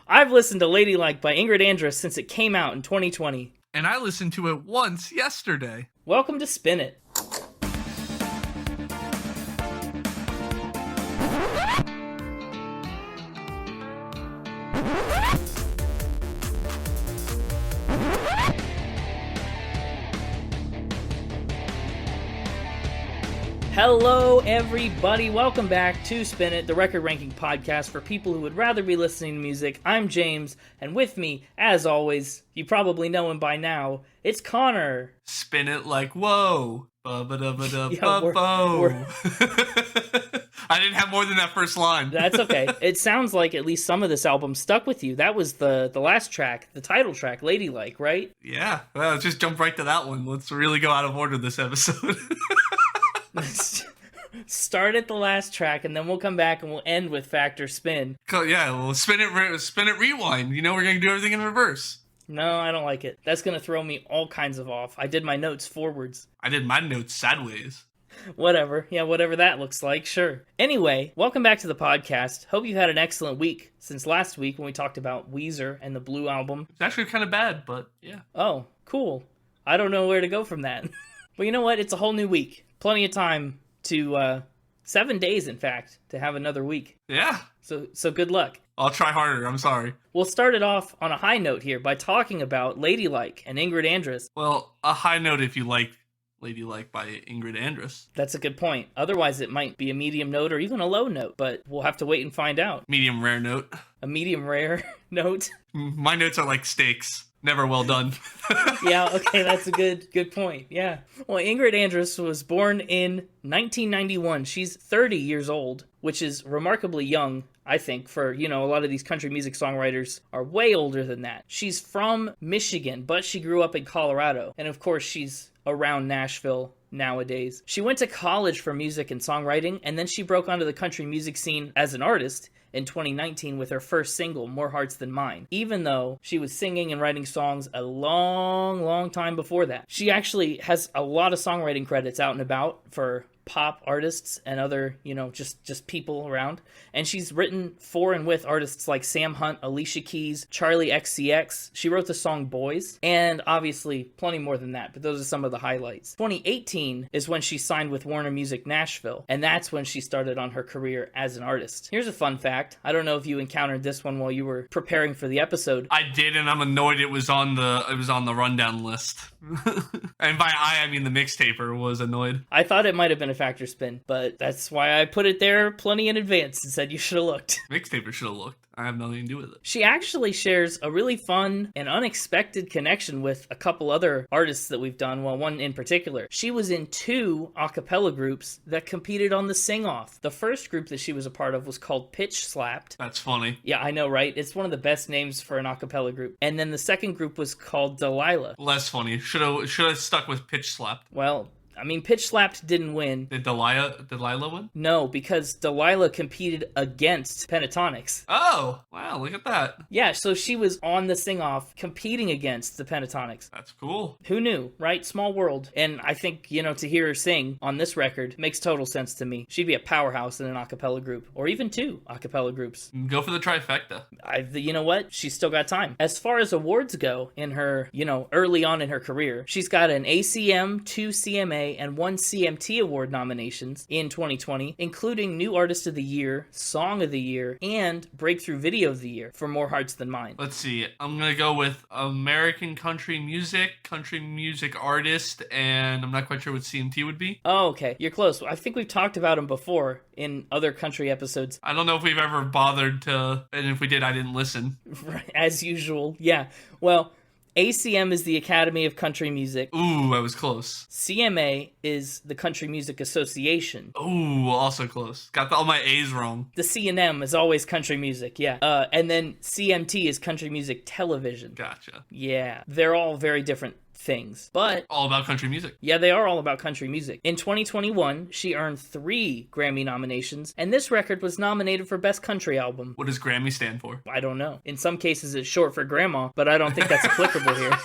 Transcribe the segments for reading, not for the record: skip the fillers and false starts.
I've listened to Ladylike by Ingrid Andress since it came out in 2020. And I listened to it once yesterday. Welcome to Spin It. Hello, everybody. Welcome back to Spin It, the record ranking podcast for people who would rather be listening to music. I'm James, and with me, as always, you probably know him by now, it's Connor. Spin it like whoa. We're- I didn't have more than that first line. That's okay. It sounds like at least some of this album stuck with you. That was the last track, the title track, Ladylike, right? Yeah. Well, let's just jump right to that one. Let's really go out of order this episode. Start at the last track, and then we'll come back and we'll end with Factor Spin. Yeah, well, spin it, rewind. You know, we're going to do everything in reverse. No, I don't like it. That's going to throw me all kinds of off. I did my notes forwards. I did my notes sideways. Whatever. Yeah, whatever that looks like, sure. Anyway, welcome back to the podcast. Hope you've had an excellent week since last week when we talked about Weezer and the Blue album. It's actually kind of bad, but yeah. Oh, cool. I don't know where to go from that. But you know what? It's a whole new week. Plenty of time to, 7 days, in fact, to have another week. Yeah. So good luck. I'll try harder. I'm sorry. We'll start it off on a high note here by talking about Ladylike and Ingrid Andress. Well, a high note if you like Ladylike by Ingrid Andress. That's a good point. Otherwise, it might be a medium note or even a low note, but we'll have to wait and find out. Medium rare note. A medium rare note? My notes are like steaks. Never well done. Yeah, okay, that's a good point. Yeah. Well, Ingrid Andress was born in 1991. She's 30 years old, which is remarkably young, I think, for, a lot of these country music songwriters are way older than that. She's from Michigan, but she grew up in Colorado. And of course, she's around Nashville nowadays. She went to college for music and songwriting, and then she broke onto the country music scene as an artist in 2019 with her first single, More Hearts Than Mine, even though she was singing and writing songs a long time before that. She actually has a lot of songwriting credits out and about for pop artists and other, just people around. And she's written for and with artists like Sam Hunt, Alicia Keys, Charlie XCX. She wrote the song Boys, and obviously plenty more than that, but those are some of the highlights. 2018 is when she signed with Warner Music Nashville, and that's when she started on her career as an artist. Here's a fun fact. I don't know if you encountered this one while you were preparing for the episode. I did, and I'm annoyed it was on the rundown list. And by I mean the mixtaper was annoyed. I thought it might have been a Factor Spin, but that's why I put it there plenty in advance and said you should have looked. Mixtaper should have looked. I have nothing to do with it. She actually shares a really fun and unexpected connection with a couple other artists that we've done, well, one in particular. She was in 2 a cappella groups that competed on the Sing-Off. The first group that she was a part of was called Pitch Slapped. That's funny. Yeah, I know, right? It's one of the best names for an a cappella group. And then the second group was called Delilah. Less funny. Should have stuck with Pitch Slapped. Well, Pitch Slapped didn't win. Did Delilah win? No, because Delilah competed against Pentatonics. Oh, wow, look at that. Yeah, so she was on the Sing-Off competing against the Pentatonics. That's cool. Who knew, right? Small world. And I think, to hear her sing on this record makes total sense to me. She'd be a powerhouse in an a cappella group, or even 2 a cappella groups. Go for the trifecta. You know what? She's still got time. As far as awards go in her, early on in her career, she's got an ACM, 2 CMA, and 1 CMT Award nominations in 2020, including New Artist of the Year, Song of the Year, and Breakthrough Video of the Year for More Hearts Than Mine. Let's see. I'm going to go with American country music artist, and I'm not quite sure what CMT would be. Oh, okay. You're close. I think we've talked about him before in other country episodes. I don't know if we've ever bothered to, and if we did, I didn't listen. As usual. Yeah. Well, ACM is the Academy of Country Music. Ooh, I was close. CMA is the Country Music Association. Ooh, also close. Got all my A's wrong. The C&M is always country music, yeah. And then CMT is Country Music Television. Gotcha. Yeah, they're all very different things, but all about country music. Yeah, they are all about country music. In 2021, she earned 3 Grammy nominations, and this record was nominated for Best Country Album. What does Grammy stand for? I don't know. In some cases, it's short for Grandma, but I don't think that's applicable here.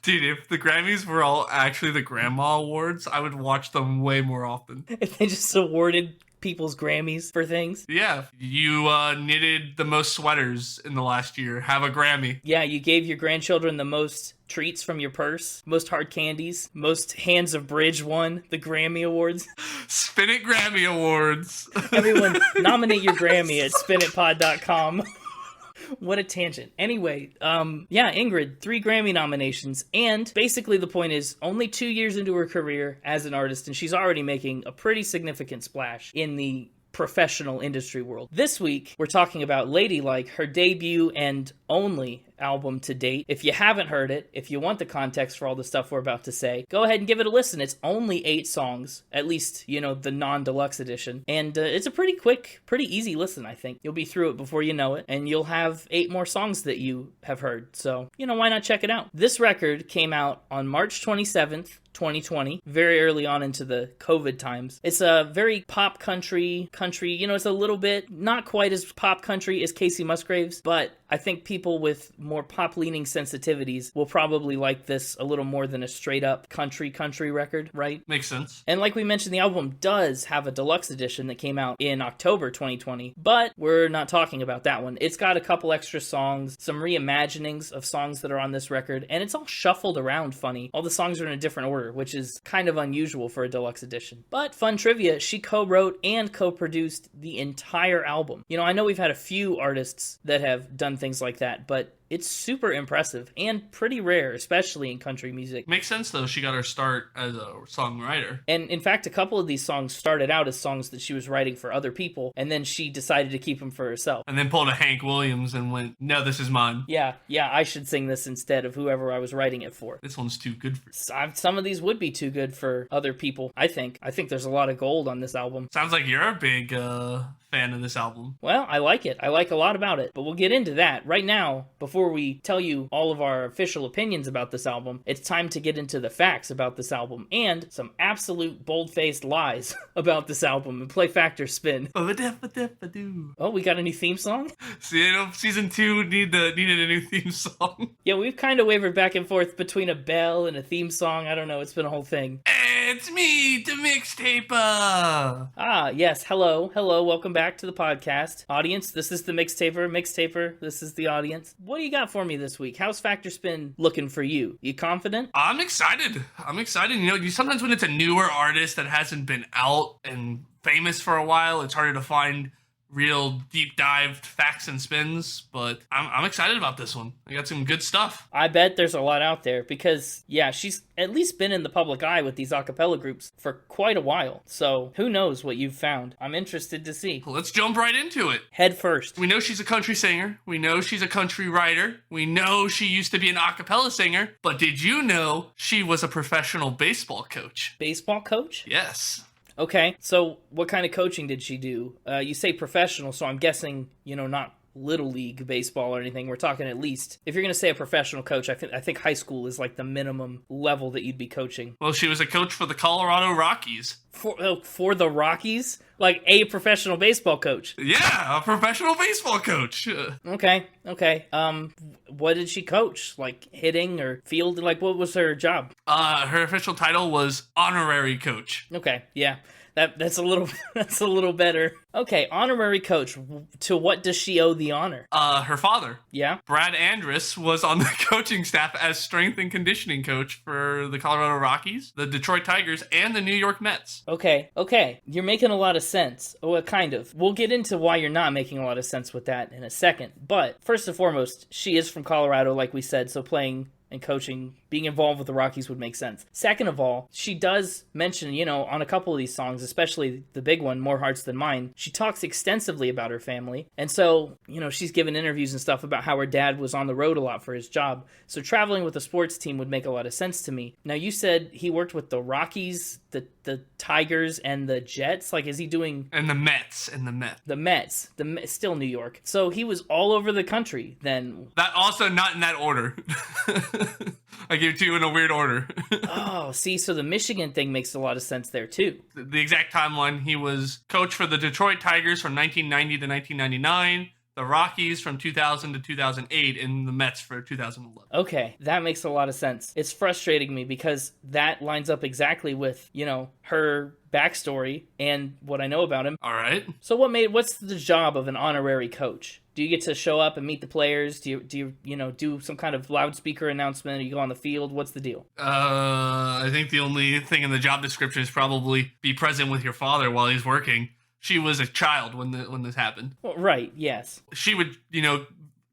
Dude, if the Grammys were all actually the Grandma Awards, I would watch them way more often. If they just awarded people's Grammys for things. Yeah, you knitted the most sweaters in the last year. Have a Grammy. Yeah, you gave your grandchildren the most treats from your purse, most hard candies, most hands of bridge won the Grammy Awards. Spin It Grammy Awards. Everyone, nominate your Grammy at spinitpod.com. What a tangent. Anyway, yeah, Ingrid, 3 Grammy nominations, and basically the point is only 2 years into her career as an artist, and she's already making a pretty significant splash in the professional industry world. This week, we're talking about Ladylike, her debut and only album to date. If you haven't heard it, if you want the context for all the stuff we're about to say, go ahead and give it a listen. It's only 8 songs, at least, you know, the non-deluxe edition. And it's a pretty quick, pretty easy listen, I think. You'll be through it before you know it, and you'll have 8 more songs that you have heard. So, you know, why not check it out? This record came out on March 27th, 2020, very early on into the COVID times. It's a very pop country, you know, it's a little bit, not quite as pop country as Casey Musgraves, but I think people with more pop-leaning sensitivities will probably like this a little more than a straight-up country record, right? Makes sense. And like we mentioned, the album does have a deluxe edition that came out in October 2020, but we're not talking about that one. It's got a couple extra songs, some reimaginings of songs that are on this record, and it's all shuffled around funny. All the songs are in a different order, which is kind of unusual for a deluxe edition. But fun trivia, she co-wrote and co-produced the entire album. You know, I know we've had a few artists that have done things like that, but it's super impressive and pretty rare, especially in country music. Makes sense, though. She got her start as a songwriter. And in fact, a couple of these songs started out as songs that she was writing for other people, and then she decided to keep them for herself. And then pulled a Hank Williams and went, no, this is mine. Yeah, I should sing this instead of whoever I was writing it for. This one's too good for you. Some of these would be too good for other people, I think. I think there's a lot of gold on this album. Sounds like you're a big fan of this album. Well, I like it. I like a lot about it. But we'll get into that. Right now, before we tell you all of our official opinions about this album, it's time to get into the facts about this album and some absolute bold-faced lies about this album and play Factor Spin. Oh, we got a new theme song? See, season 2 needed a new theme song. Yeah, we've kind of wavered back and forth between a bell and a theme song. I don't know. It's been a whole thing. It's me, the mixtaper. Ah, yes. Hello. Welcome back to the podcast. Audience, this is the mixtaper. This is the audience. What do you got for me this week? How's Factor Spin looking for you? You confident? I'm excited. You know, sometimes when it's a newer artist that hasn't been out and famous for a while, it's harder to find real deep dived facts and spins, but I'm excited about this one. I got some good stuff. I bet there's a lot out there because, yeah, she's at least been in the public eye with these a cappella groups for quite a while. So who knows what you've found? I'm interested to see. Let's jump right into it. Head first. We know she's a country singer. We know she's a country writer. We know she used to be an a cappella singer. But did you know she was a professional baseball coach? Baseball coach? Yes. Okay, so what kind of coaching did she do? You say professional, so I'm guessing, you know, not Little League baseball or anything. We're talking at least, if you're going to say a professional coach, I think high school is like the minimum level that you'd be coaching. Well, she was a coach for the Colorado Rockies. For the Rockies? Like a professional baseball coach? Yeah, a professional baseball coach. Okay. What did she coach? Like hitting or field? Like what was her job? Her official title was honorary coach. Okay, yeah. That's a little better. Okay, honorary coach. To what does she owe the honor? Her father. Yeah? Brad Andress was on the coaching staff as strength and conditioning coach for the Colorado Rockies, the Detroit Tigers, and the New York Mets. Okay. You're making a lot of sense. Well, kind of. We'll get into why you're not making a lot of sense with that in a second. But first and foremost, she is from Colorado, like we said, so playing and coaching, being involved with the Rockies would make sense. Second of all, she does mention, you know, on a couple of these songs, especially the big one, More Hearts Than Mine, she talks extensively about her family. And so, you know, she's given interviews and stuff about how her dad was on the road a lot for his job. So traveling with a sports team would make a lot of sense to me. Now, you said he worked with the Rockies, the Tigers, and the Jets. Like, is he doing... And the Mets. The Mets. Still New York. So he was all over the country then. That also not in that order. I gave it to you in a weird order. Oh, see, so the Michigan thing makes a lot of sense there, too. The exact timeline, he was coach for the Detroit Tigers from 1990 to 1999, the Rockies from 2000 to 2008, and the Mets for 2011. Okay, that makes a lot of sense. It's frustrating me because that lines up exactly with, her backstory and what I know about him. All right. So what's the job of an honorary coach? Do you get to show up and meet the players? Do you do some kind of loudspeaker announcement? Or you go on the field? What's the deal? I think the only thing in the job description is probably be present with your father while he's working. She was a child when this happened. Well, right, yes. She would,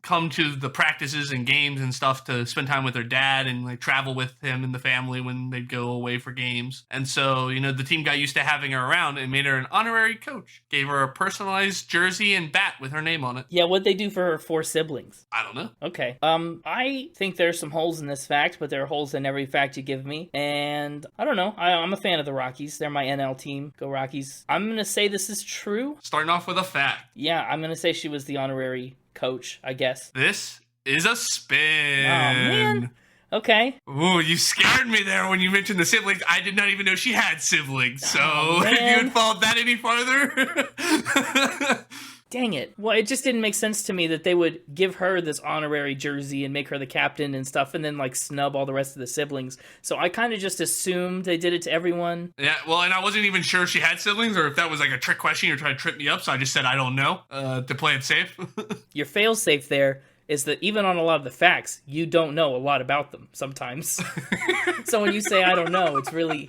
come to the practices and games and stuff to spend time with her dad and like travel with him and the family when they'd go away for games. And so, the team got used to having her around and made her an honorary coach. Gave her a personalized jersey and bat with her name on it. Yeah, what'd they do for her 4 siblings? I don't know. Okay. I think there's some holes in this fact, but there are holes in every fact you give me. And I don't know. I'm a fan of the Rockies. They're my NL team. Go Rockies. I'm going to say this is true. Starting off with a fact. Yeah, I'm going to say she was the honorary coach, I guess. This is a spin. Oh, man. Okay. Ooh, you scared me there when you mentioned the siblings. I did not even know she had siblings. So if you had followed that any farther. Dang it. Well, it just didn't make sense to me that they would give her this honorary jersey and make her the captain and stuff and then snub all the rest of the siblings. So I kind of just assumed they did it to everyone. Yeah, well, and I wasn't even sure if she had siblings or if that was a trick question. You're trying to trip me up, so I just said I don't know to play it safe. Your fail-safe there is that even on a lot of the facts, you don't know a lot about them sometimes. So when you say I don't know, it's really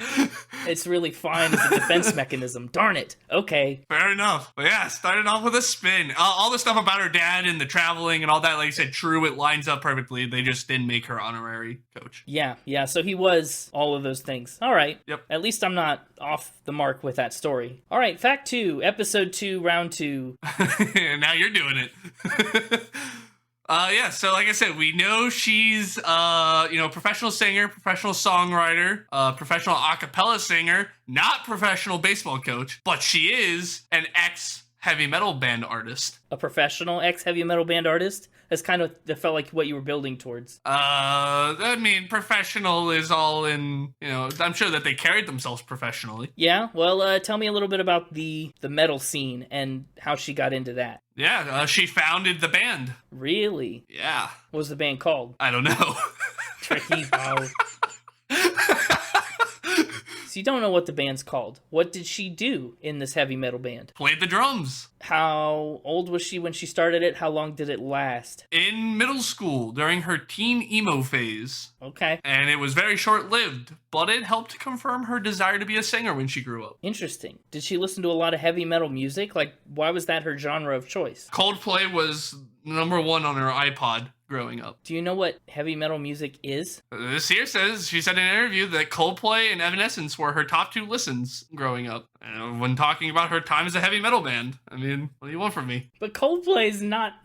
fine as a defense mechanism. Darn it. Okay. Fair enough. But yeah, started off with a spin. All the stuff about her dad and the traveling and all that, like you said, true, it lines up perfectly. They just didn't make her honorary coach. Yeah. So he was all of those things. All right. Yep. At least I'm not off the mark with that story. All right, fact 2, episode 2, round 2. Now you're doing it. So like I said, we know she's, professional singer, professional songwriter, professional a cappella singer, not professional baseball coach, but she is an ex-heavy metal band artist. A professional ex-heavy metal band artist? That's kind of, that felt like what you were building towards. Professional is all in, I'm sure that they carried themselves professionally. Yeah, well, tell me a little bit about the metal scene and how she got into that. Yeah, she founded the band. Really? Yeah. What was the band called? I don't know. Tricky. Oh. So you don't know what the band's called. What did she do in this heavy metal band? Played the drums. How old was she when she started it? How long did it last? In middle school, during her teen emo phase. Okay. And it was very short-lived, but it helped to confirm her desire to be a singer when she grew up. Interesting. Did she listen to a lot of heavy metal music? Why was that her genre of choice? Coldplay was number 1 on her iPod growing up. Do you know what heavy metal music is? This here says, she said in an interview that Coldplay and Evanescence were her top 2 listens growing up. When talking about her time as a heavy metal band. I mean, what do you want from me? But Coldplay's not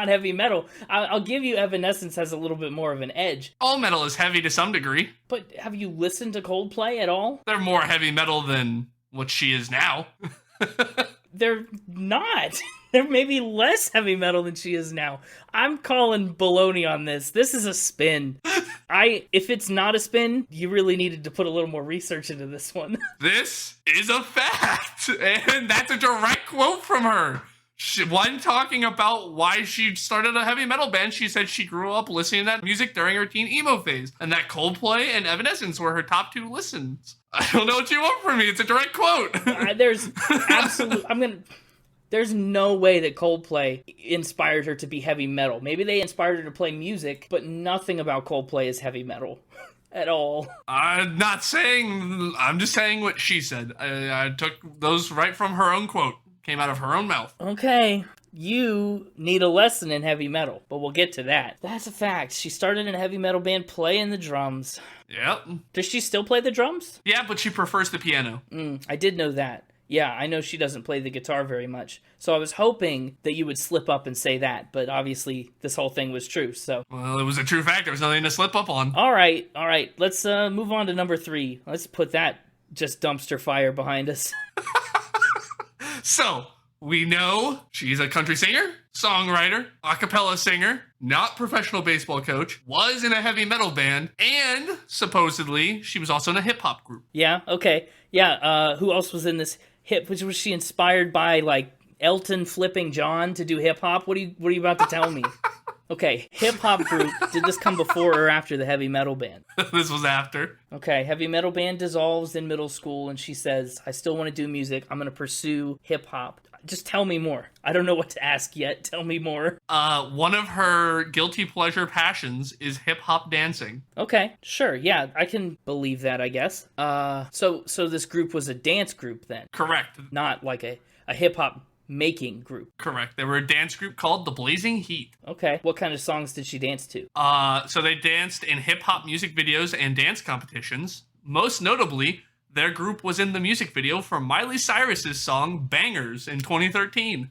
heavy metal. I'll give you Evanescence has a little bit more of an edge. All metal is heavy to some degree. But have you listened to Coldplay at all? They're more heavy metal than what she is now. They're not. They're maybe less heavy metal than she is now. I'm calling baloney on this. This is a spin. If it's not a spin, you really needed to put a little more research into this one. This is a fact. And that's a direct quote from her. When talking about why she started a heavy metal band, she said she grew up listening to that music during her teen emo phase, and that Coldplay and Evanescence were her top 2 listens. I don't know what you want from me. It's a direct quote. There's no way that Coldplay inspired her to be heavy metal. Maybe they inspired her to play music, but nothing about Coldplay is heavy metal. At all. I'm just saying what she said. I took those right from her own quote. Came out of her own mouth. Okay. You need a lesson in heavy metal, but we'll get to that. That's a fact. She started in a heavy metal band playing the drums. Yep. Does she still play the drums? Yeah, but she prefers the piano. I did know that. Yeah, I know she doesn't play the guitar very much. So I was hoping that you would slip up and say that, but obviously this whole thing was true, so. Well, it was a true fact. There was nothing to slip up on. All right. Let's move on to number 3. Let's put that just dumpster fire behind us. So, we know she's a country singer, songwriter, a cappella singer, not professional baseball coach, was in a heavy metal band, and supposedly she was also in a hip-hop group. Yeah, okay. Yeah, who else was in this hip? Was she inspired by, Elton flipping John to do hip hop? What are you about to tell me? Okay, hip hop group. Did this come before or after the heavy metal band? This was after. Okay, heavy metal band dissolves in middle school, and she says, "I still want to do music. I'm going to pursue hip hop." Just tell me more. I don't know what to ask yet. Tell me more. One of her guilty pleasure passions is hip hop dancing. Okay, sure. Yeah, I can believe that, I guess. So this group was a dance group then? Correct. Not like a hip hop making group. Correct. They were a dance group called the Blazing Heat. Okay. What kind of songs did she dance to? So they danced in hip hop music videos and dance competitions. Most notably, their group was in the music video for Miley Cyrus's song Bangers in 2013.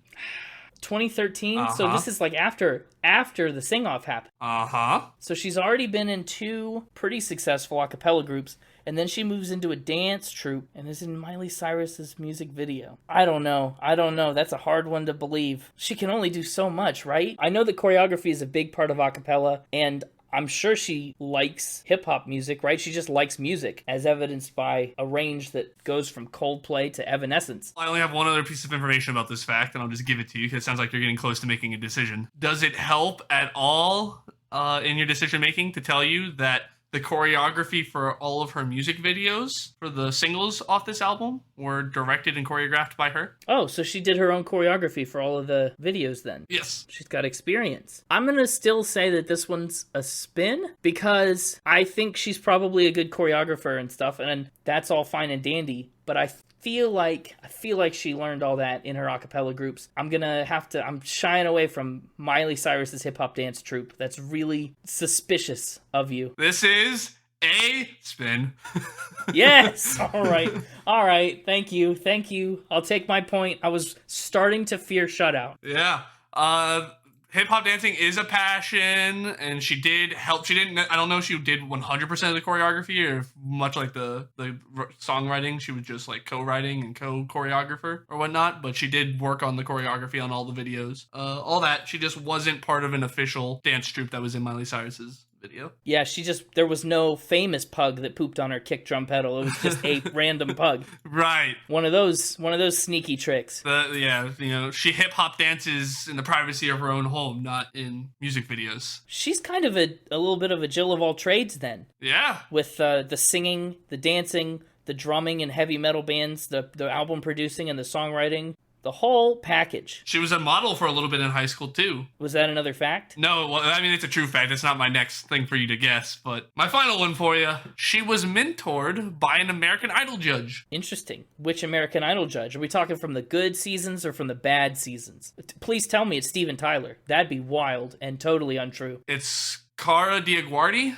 2013? Uh-huh. So this is like after the sing-off happened. Uh-huh. So she's already been in 2 pretty successful a cappella groups, and then she moves into a dance troupe and is in Miley Cyrus's music video. I don't know. That's a hard one to believe. She can only do so much, right? I know that choreography is a big part of a cappella, and I'm sure she likes hip-hop music, right? She just likes music, as evidenced by a range that goes from Coldplay to Evanescence. I only have one other piece of information about this fact, and I'll just give it to you, because it sounds like you're getting close to making a decision. Does it help at all in your decision-making to tell you that the choreography for all of her music videos for the singles off this album were directed and choreographed by her? Oh, so she did her own choreography for all of the videos then? Yes. She's got experience. I'm going to still say that this one's a spin because I think she's probably a good choreographer and stuff, and that's all fine and dandy, but I feel like she learned all that in her a cappella groups. I'm shying away from Miley Cyrus's hip hop dance troupe. That's really suspicious of you. This is a spin. Yes. All right. Thank you. I'll take my point. I was starting to fear shutout. Yeah. Hip hop dancing is a passion, and she did help. I don't know if she did 100% of the choreography, or if much like the songwriting, she was just like co-writing and co-choreographer or whatnot, but she did work on the choreography on all the videos. All that. She just wasn't part of an official dance troupe that was in Miley Cyrus's video. Yeah, there was no famous pug that pooped on her kick drum pedal. It was just a random pug. Right. One of those sneaky tricks. She hip hop dances in the privacy of her own home, not in music videos. She's kind of a little bit of a Jill of all trades then. Yeah. With the singing, the dancing, the drumming in heavy metal bands, the album producing and the songwriting. The whole package. She was a model for a little bit in high school, too. Was that another fact? No, well, I mean, it's a true fact. It's not my next thing for you to guess. But my final one for you. She was mentored by an American Idol judge. Interesting. Which American Idol judge? Are we talking from the good seasons or from the bad seasons? Please tell me it's Steven Tyler. That'd be wild and totally untrue. It's Cara Diaguardi.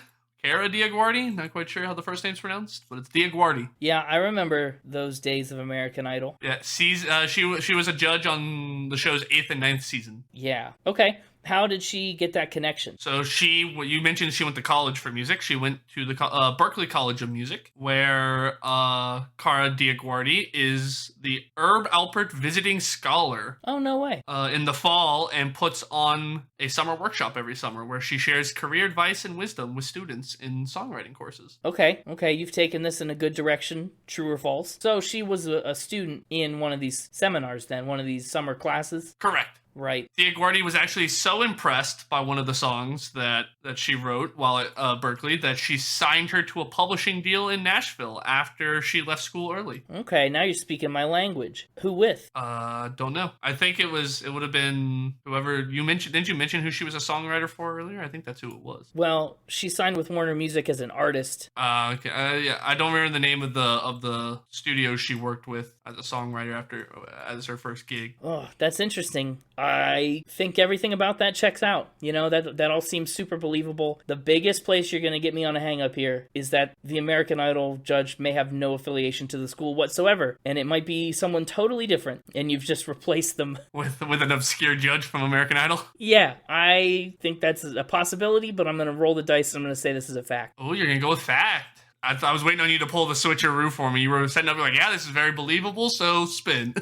Not quite sure how the first name's pronounced, but it's Diaguardi. Yeah, I remember those days of American Idol. Yeah, she was a judge on the show's 8th and 9th season. Yeah. Okay. How did she get that connection? So you mentioned she went to college for music. She went to the Berklee College of Music, where Cara Diaguardi is the Herb Alpert Visiting Scholar. Oh, no way. In the fall, and puts on a summer workshop every summer where she shares career advice and wisdom with students in songwriting courses. Okay, you've taken this in a good direction, true or false. So she was a student in one of these seminars then, one of these summer classes? Correct. Right. Diaguardi was actually so impressed by one of the songs that she wrote while at Berklee that she signed her to a publishing deal in Nashville after she left school early. Okay, now you're speaking my language. Who with? Don't know. I think it would have been whoever you mentioned. Didn't you mention who she was a songwriter for earlier? I think that's who it was. Well, she signed with Warner Music as an artist. Okay. Yeah, I don't remember the name of the studio she worked with as a songwriter as her first gig. Oh, that's interesting. I think everything about that checks out. You know, that all seems super believable. The biggest place you're going to get me on a hang up here is that the American Idol judge may have no affiliation to the school whatsoever, and it might be someone totally different, and you've just replaced them with an obscure judge from American Idol. Yeah, I think that's a possibility, but I'm going to roll the dice and I'm going to say this is a fact. Oh, you're going to go with fact. I was waiting on you to pull the switcheroo for me. You were setting up like, yeah, this is very believable, so spin.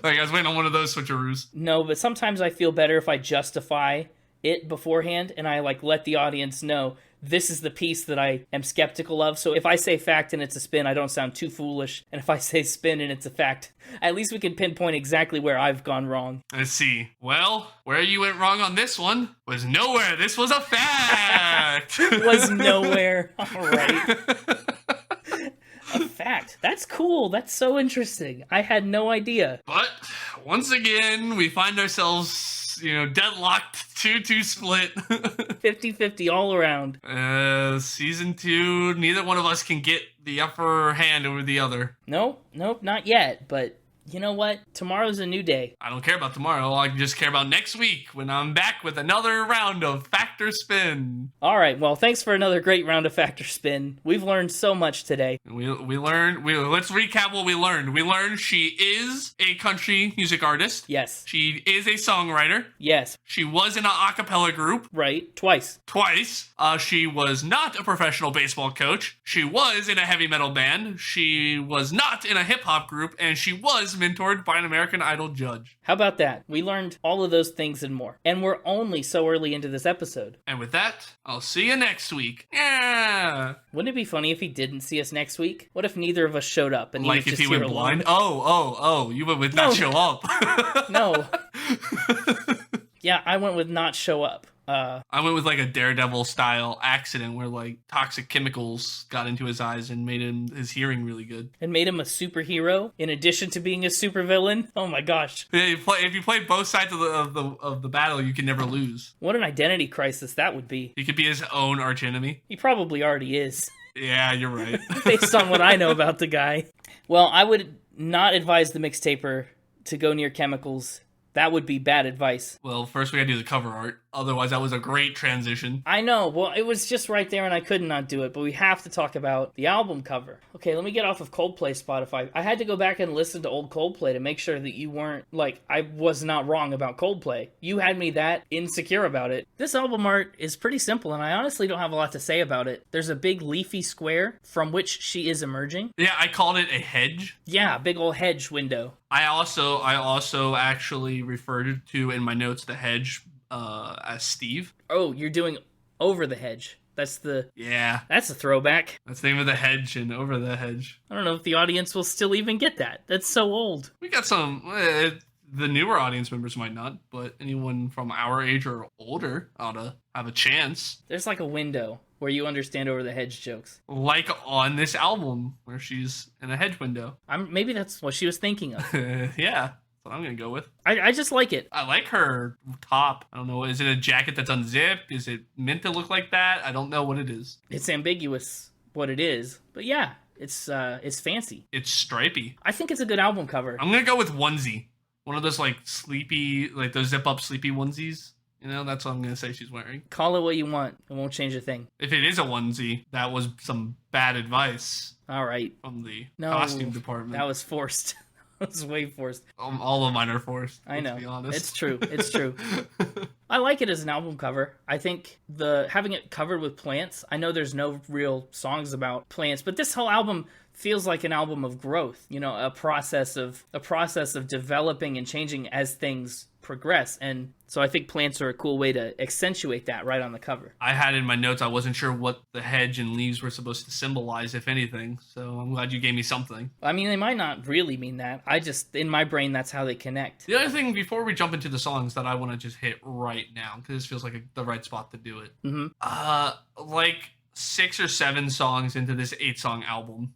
Like, I was waiting on one of those switcheroos. No, but sometimes I feel better if I justify it beforehand and I let the audience know this is the piece that I am skeptical of. So if I say fact and it's a spin, I don't sound too foolish. And if I say spin and it's a fact, at least we can pinpoint exactly where I've gone wrong. Let's see. Well, where you went wrong on this one was nowhere. This was a fact. Was nowhere. All right. A fact. That's cool. That's so interesting. I had no idea. But once again, we find ourselves, deadlocked, 2-2 split. 50-50 all around. Season 2, neither one of us can get the upper hand over the other. Nope, not yet. But you know what? Tomorrow's a new day. I don't care about tomorrow. I just care about next week when I'm back with another round of Factor Spin. All right. Well, thanks for another great round of Factor Spin. We've learned so much today. Let's recap what we learned. We learned she is a country music artist. Yes. She is a songwriter. Yes. She was in an a cappella group. Right. Twice. She was not a professional baseball coach. She was in a heavy metal band. She was not in a hip hop group. And she was mentored by an American Idol judge. How about that? We learned all of those things and more. And we're only so early into this episode. And with that, I'll see you next week. Yeah. Wouldn't it be funny if he didn't see us next week? What if neither of us showed up and he like was if just he here went alone? blind? Oh, you went with not show up. No. Yeah, I went with not show up. I went with like a Daredevil style accident where like toxic chemicals got into his eyes and made his hearing really good. And made him a superhero in addition to being a supervillain? Oh my gosh. Yeah, if you play both sides of the battle, you can never lose. What an identity crisis that would be. He could be his own archenemy. He probably already is. Yeah, you're right. Based on what I know about the guy. Well, I would not advise the mixtaper to go near chemicals. That would be bad advice. Well, first we gotta do the cover art. Otherwise, that was a great transition. I know. Well, it was just right there and I could not do it. But we have to talk about the album cover. Okay, let me get off of Coldplay Spotify. I had to go back and listen to old Coldplay to make sure that you weren't, like, I was not wrong about Coldplay. You had me that insecure about it. This album art is pretty simple and I honestly don't have a lot to say about it. There's a big leafy square from which she is emerging. Yeah, I called it a hedge. Yeah, big old hedge window. I also actually referred to in my notes the hedge as Steve. Oh, you're doing Over the Hedge. That's a throwback. That's the name of the hedge and Over the Hedge. I don't know if the audience will still even get that. That's so old. We got some, the newer audience members might not, but anyone from our age or older ought to have a chance. There's like a window where you understand Over the Hedge jokes. Like on this album where she's in a hedge window. Maybe that's what she was thinking of. Yeah. I'm gonna go with. I just like it. I like her top. I don't know. Is it a jacket that's unzipped? Is it meant to look like that? I don't know what it is. It's ambiguous what it is, but yeah, it's fancy. It's stripy. I think it's a good album cover. I'm gonna go with onesie. One of those like sleepy, like those zip up sleepy onesies. That's what I'm gonna say she's wearing. Call it what you want. It won't change a thing. If it is a onesie, that was some bad advice. All right. From the costume department. That was forced. It was way forced. All of mine are forced. I know. Let's be honest. It's true. It's true. I like it as an album cover. I think having it covered with plants. I know there's no real songs about plants, but this whole album feels like an album of growth. A process of developing and changing as things progress. And so I think plants are a cool way to accentuate that right on the cover. I had in my notes, I wasn't sure what the hedge and leaves were supposed to symbolize, if anything. So I'm glad you gave me something. I mean, they might not really mean that. In my brain, that's how they connect. The other thing, before we jump into the songs that I want to just hit right now, because this feels like the right spot to do it. Mm-hmm. Like 6 or 7 songs into this 8-song album.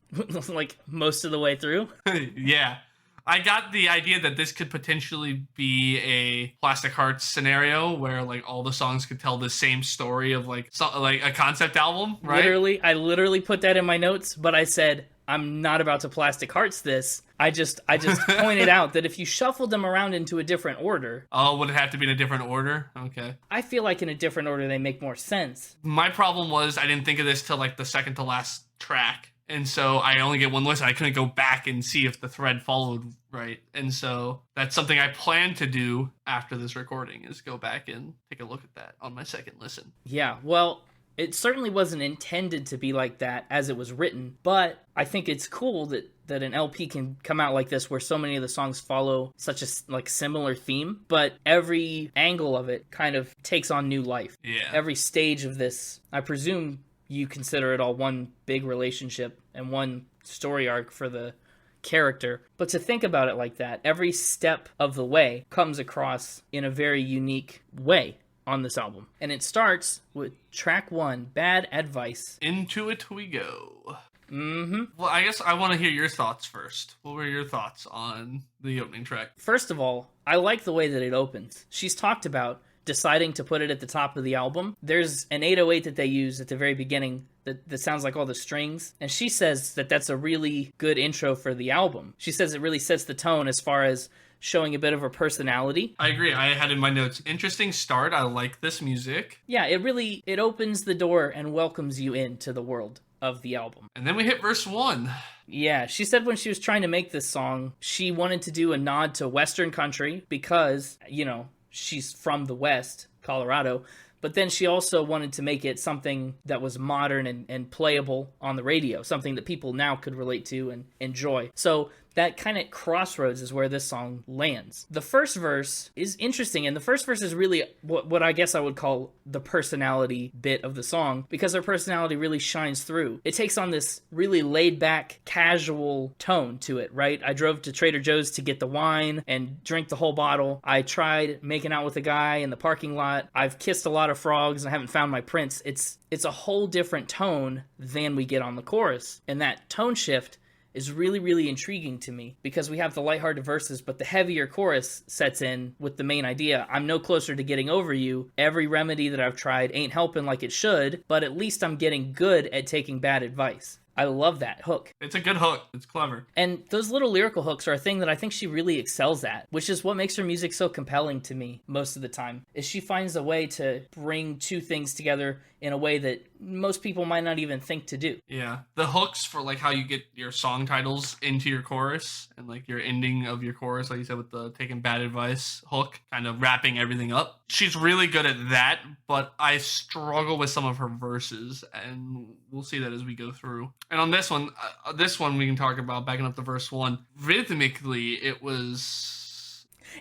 Like most of the way through? Yeah. I got the idea that this could potentially be a Plastic Hearts scenario where like all the songs could tell the same story of like a concept album, right? I literally put that in my notes, but I said I'm not about to Plastic Hearts this. I just pointed out that if you shuffled them around into a different order. Oh, would it have to be in a different order? Okay. I feel like in a different order they make more sense. My problem was I didn't think of this till like the second to last track. And so I only get one listen. I couldn't go back and see if the thread followed right. And so that's something I plan to do after this recording is go back and take a look at that on my second listen. Yeah, well, It certainly wasn't intended to be like that as it was written, but I think it's cool that an LP can come out like this where so many of the songs follow such a like similar theme, but every angle of it kind of takes on new life. Yeah. Every stage of this, I presume you consider it all one big relationship and one story arc for the character. But to think about it like that, every step of the way comes across in a very unique way on this album. And it starts with track 1, Bad Advice. Into it we go. Mm-hmm. Well, I guess I want to hear your thoughts first. What were your thoughts on the opening track? First of all, I like the way that it opens. She's talked about deciding to put it at the top of the album. There's an 808 that they use at the very beginning that sounds like all the strings, and she says that that's a really good intro for the album. She says it really sets the tone as far as showing a bit of her personality. I agree. I had in my notes, interesting start. I like this music. Yeah, it opens the door and welcomes you into the world of the album. And then we hit verse 1. Yeah, she said when she was trying to make this song, she wanted to do a nod to Western country because, you know, she's from the West, Colorado, but then she also wanted to make it something that was modern and playable on the radio, something that people now could relate to and enjoy. So that kind of crossroads is where this song lands. The first verse is interesting, and the first verse is really what I guess I would call the personality bit of the song, because her personality really shines through. It takes on this really laid-back, casual tone to it, right? I drove to Trader Joe's to get the wine and drink the whole bottle. I tried making out with a guy in the parking lot. I've kissed a lot of frogs and I haven't found my prince. It's a whole different tone than we get on the chorus, and that tone shift is really, really intriguing to me because we have the lighthearted verses, but the heavier chorus sets in with the main idea. I'm no closer to getting over you. Every remedy that I've tried ain't helping like it should, but at least I'm getting good at taking bad advice. I love that hook. It's a good hook. It's clever. And those little lyrical hooks are a thing that I think she really excels at, which is what makes her music so compelling to me most of the time, is she finds a way to bring two things together in a way that most people might not even think to do. Yeah. The hooks for like how you get your song titles into your chorus and like your ending of your chorus, like you said with the taking bad advice hook, kind of wrapping everything up. She's really good at that, but I struggle with some of her verses, and we'll see that as we go through. And on this one we can talk about, backing up to verse 1. Rhythmically,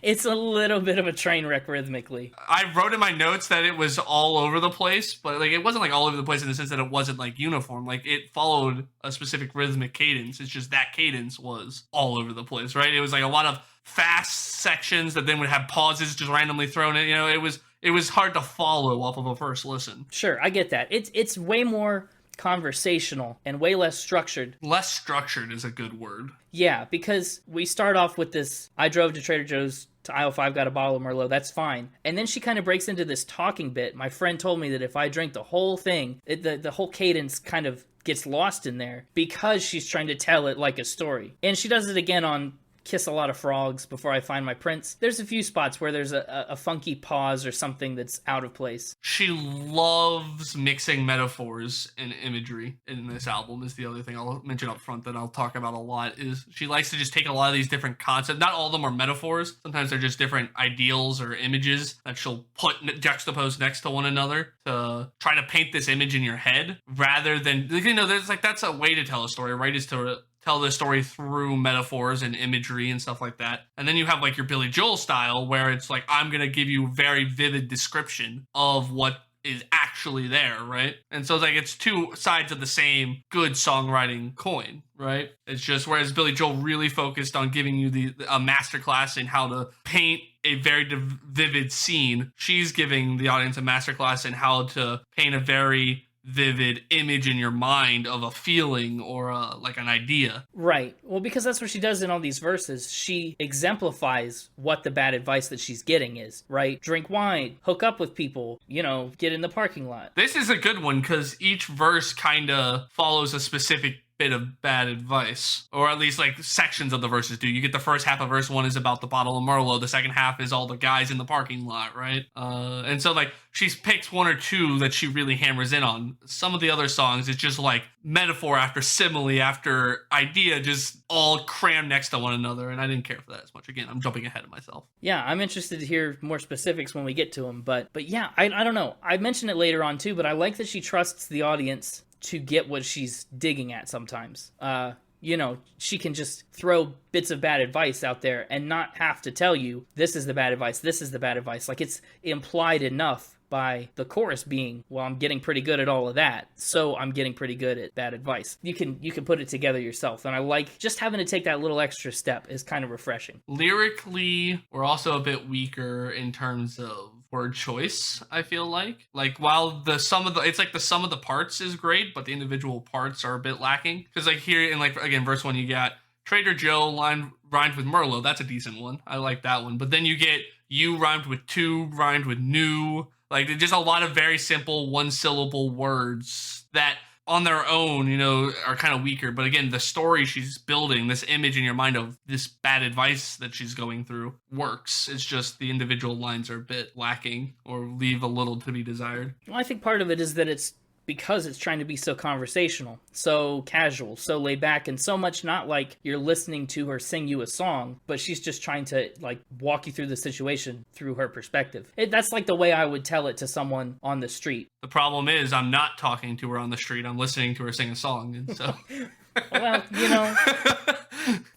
it's a little bit of a train wreck rhythmically. I wrote in my notes that it was all over the place, but like it wasn't like all over the place in the sense that it wasn't like uniform. Like it followed a specific rhythmic cadence. It's just that cadence was all over the place, right? It was like a lot of fast sections that then would have pauses just randomly thrown in. You know, it was hard to follow off of a first listen. Sure, I get that. It's way more conversational and way less structured. Less structured is a good word. Yeah, because we start off with this, I drove to Trader Joe's to aisle 5, got a bottle of Merlot, that's fine. And then she kind of breaks into this talking bit. My friend told me that if I drink the whole thing, the whole cadence kind of gets lost in there because she's trying to tell it like a story. And she does it again on Kiss a Lot of Frogs Before I Find My Prince. There's a few spots where there's a funky pause or something that's out of place. She loves mixing metaphors and imagery in this album is the other thing I'll mention up front that I'll talk about a lot, is she likes to just take a lot of these different concepts. Not all of them are metaphors. Sometimes they're just different ideals or images that she'll put juxtaposed next to one another to try to paint this image in your head rather than, you know, there's like, that's a way to tell a story, right? Is to tell the story through metaphors and imagery and stuff like that. And then you have like your Billy Joel style where it's like, I'm going to give you very vivid description of what is actually there, right? And so it's like, it's two sides of the same good songwriting coin, right? It's just, whereas Billy Joel really focused on giving you a masterclass in how to paint a very vivid scene, she's giving the audience a masterclass in how to paint a very vivid image in your mind of a feeling or like an idea. Right. Well, because that's what she does in all these verses. She exemplifies what the bad advice that she's getting is, right? Drink wine, hook up with people, you know, get in the parking lot. This is a good one because each verse kind of follows a specific bit of bad advice, or at least like sections of the verses do. You get the first half of verse 1 is about the bottle of Merlot. The second half is all the guys in the parking lot, right? And so like she's picked one or two that she really hammers in on. Some of the other songs, it's just like metaphor after simile after idea, just all crammed next to one another, and I didn't care for that as much. Again, I'm jumping ahead of myself. Yeah, I'm interested to hear more specifics when we get to them, but yeah, I don't know. I mentioned it later on too, but I like that she trusts the audience to get what she's digging at sometimes. You know, she can just throw bits of bad advice out there and not have to tell you, this is the bad advice, this is the bad advice. Like, it's implied enough by the chorus being, well, I'm getting pretty good at all of that, so I'm getting pretty good at bad advice. You can put it together yourself, and I like just having to take that little extra step is kind of refreshing. Lyrically, we're also a bit weaker in terms of word choice, I feel like. Like, while the sum of the parts is great, but the individual parts are a bit lacking. Because like here in like, again, verse 1, you got Trader Joe rhymed with Merlot. That's a decent one. I like that one. But then you get you rhymed with two, rhymed with new. Like, just a lot of very simple one-syllable words that on their own, you know, are kind of weaker. But again, the story she's building, this image in your mind of this bad advice that she's going through works. It's just the individual lines are a bit lacking or leave a little to be desired. Well, I think part of it is that it's because it's trying to be so conversational, so casual, so laid back, and so much not like you're listening to her sing you a song, but she's just trying to like walk you through the situation through her perspective. That's like the way I would tell it to someone on the street. The problem is I'm not talking to her on the street. I'm listening to her sing a song, and so... Well, you know...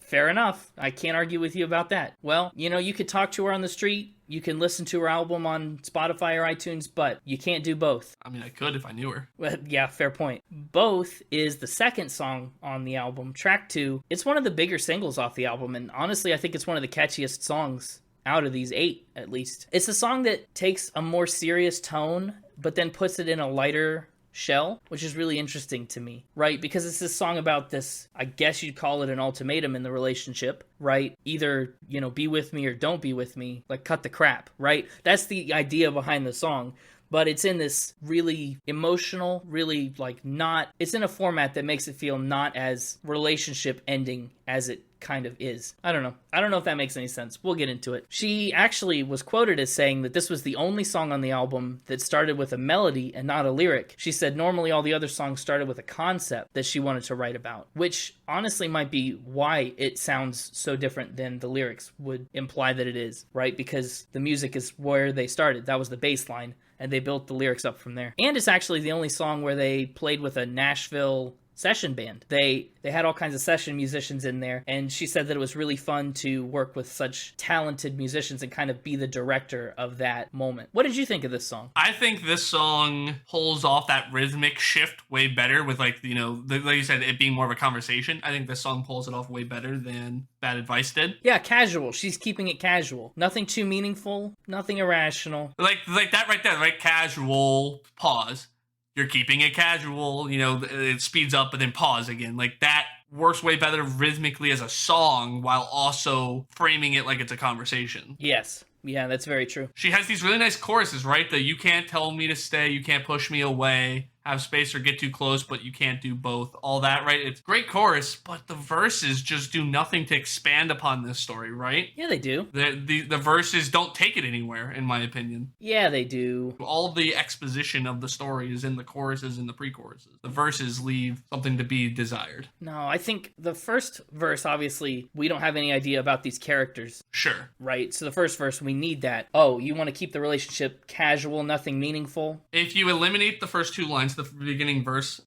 Fair enough. I can't argue with you about that. Well, you know, you could talk to her on the street, you can listen to her album on Spotify or iTunes, but you can't do both. I mean, I could if I knew her. Well, yeah, fair point. Both is the second song on the album. Track 2, it's one of the bigger singles off the album, and honestly, I think it's one of the catchiest songs out of these 8, at least. It's a song that takes a more serious tone, but then puts it in a lighter shell, which is really interesting to me, right? Because it's this song about this, I guess you'd call it an ultimatum in the relationship, right? Either, you know, be with me or don't be with me, like cut the crap, right? That's the idea behind the song. But it's in this really emotional, really like not, it's in a format that makes it feel not as relationship ending as it kind of is. I don't know if that makes any sense. We'll get into it. She actually was quoted as saying that this was the only song on the album that started with a melody and not a lyric. She said normally all the other songs started with a concept that she wanted to write about, which honestly might be why it sounds so different than the lyrics would imply that it is, right? Because the music is where they started. That was the bass line, and they built the lyrics up from there. And it's actually the only song where they played with a Nashville session band. They had all kinds of session musicians in there, and she said that it was really fun to work with such talented musicians and kind of be the director of that moment. What did you think of this song? I think this song pulls off that rhythmic shift way better with, like, you know, like you said, it being more of a conversation. I think this song pulls it off way better than Bad Advice did. Yeah, casual. She's keeping it casual. Nothing too meaningful, nothing irrational. Like that right there, right? Casual, pause. You're keeping it casual, you know, it speeds up, but then pause again. Like, that works way better rhythmically as a song while also framing it like it's a conversation. Yes. Yeah, that's very true. She has these really nice choruses, right? That you can't tell me to stay, you can't push me away, have space or get too close, but you can't do both. All that, right? It's great chorus, but the verses just do nothing to expand upon this story, right? Yeah, they do. The verses don't take it anywhere, in my opinion. Yeah, they do. All the exposition of the story is in the choruses and the pre-choruses. The verses leave something to be desired. No, I think the first verse, obviously, we don't have any idea about these characters. Sure. Right? So the first verse, we need that. Oh, you want to keep the relationship casual, nothing meaningful? If you eliminate the first two lines, the beginning verse,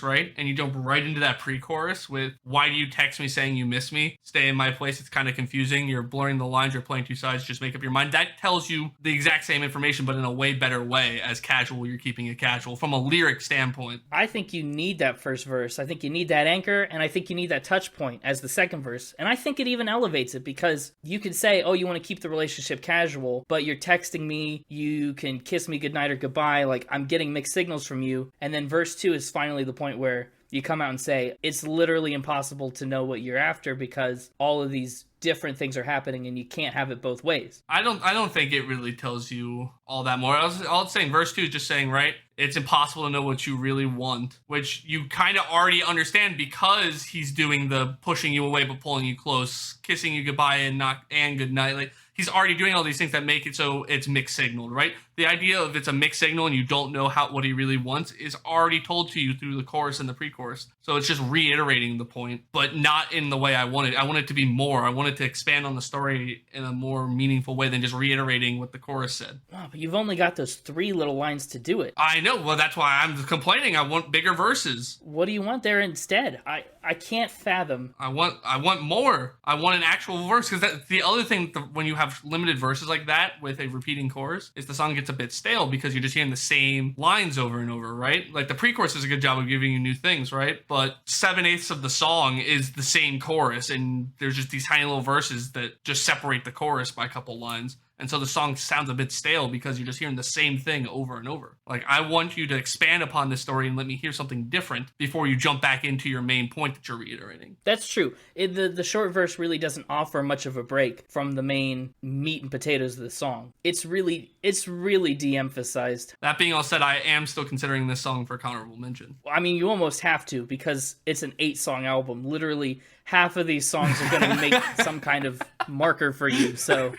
right? And you jump right into that pre-chorus with, why do you text me saying you miss me? Stay in my place. It's kind of confusing. You're blurring the lines. You're playing two sides. Just make up your mind. That tells you the exact same information, but in a way better way. As casual, you're keeping it casual from a lyric standpoint. I think you need that first verse. I think you need that anchor, and I think you need that touch point as the second verse. And I think it even elevates it, because you could say, oh, you want to keep the relationship casual, but you're texting me, you can kiss me goodnight or goodbye, like I'm getting mixed signals from you. And then verse 2 is finally the point where you come out and say, it's literally impossible to know what you're after because all of these different things are happening and you can't have it both ways. I don't think it really tells you all that more. All it's saying, verse 2 is just saying, right, it's impossible to know what you really want, which you kind of already understand because he's doing the pushing you away but pulling you close, kissing you goodbye and good night. Like, he's already doing all these things that make it so it's mixed signaled, right? The idea of it's a mixed signal and you don't know what he really wants is already told to you through the chorus and the pre-chorus. So it's just reiterating the point, but not in the way I wanted. I want it to be more. I want it to expand on the story in a more meaningful way than just reiterating what the chorus said. Wow, but you've only got those 3 little lines to do it. I know. Well, that's why I'm complaining. I want bigger verses. What do you want there instead? I can't fathom. I want more. I want an actual verse, because the other thing when you have limited verses like that with a repeating chorus is the song gets a bit stale because you're just hearing the same lines over and over, right? Like the pre-chorus does a good job of giving you new things, right? But 7/8 of the song is the same chorus, and there's just these tiny little verses that just separate the chorus by a couple lines. And so the song sounds a bit stale because you're just hearing the same thing over and over. Like, I want you to expand upon this story and let me hear something different before you jump back into your main point that you're reiterating. That's true. The short verse really doesn't offer much of a break from the main meat and potatoes of the song. It's really de-emphasized. That being all said, I am still considering this song for honorable mention. I mean, you almost have to because it's an 8-song album. Literally, half of these songs are going to make some kind of marker for you, so...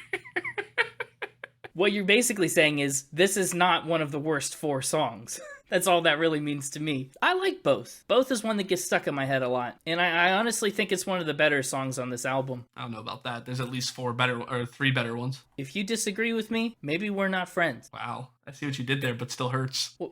What you're basically saying is, this is not one of the worst 4 songs. That's all that really means to me. I like Both. Both is one that gets stuck in my head a lot. And I honestly think it's one of the better songs on this album. I don't know about that. There's at least 3 better ones. If you disagree with me, maybe we're not friends. Wow. I see what you did there, but still hurts. Well,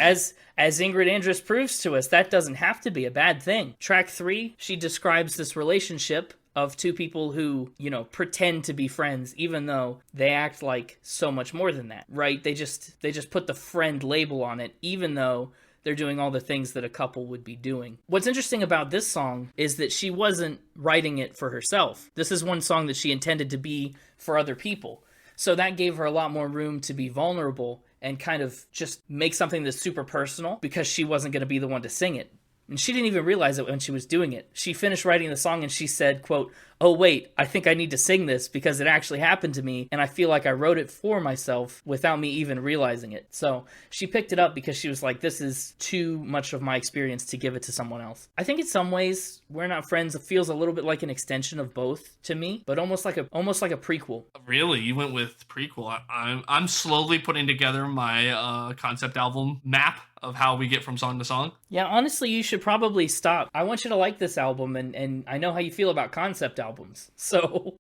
as Ingrid Andress proves to us, that doesn't have to be a bad thing. Track 3, she describes this relationship of 2 people who, pretend to be friends, even though they act like so much more than that, right? They just put the friend label on it, even though they're doing all the things that a couple would be doing. What's interesting about this song is that she wasn't writing it for herself. This is one song that she intended to be for other people. So that gave her a lot more room to be vulnerable and kind of just make something that's super personal because she wasn't going to be the one to sing it. And she didn't even realize it when she was doing it. She finished writing the song and she said, quote, "Oh wait, I think I need to sing this because it actually happened to me and I feel like I wrote it for myself without me even realizing it." So she picked it up because she was like, this is too much of my experience to give it to someone else. I think in some ways, We're Not Friends feels a little bit like an extension of Both to me, but almost like a prequel. Really? You went with prequel. I'm slowly putting together my concept album map of how we get from song to song. Yeah, honestly, you should probably stop. I want you to like this album, and I know how you feel about concept albums, so...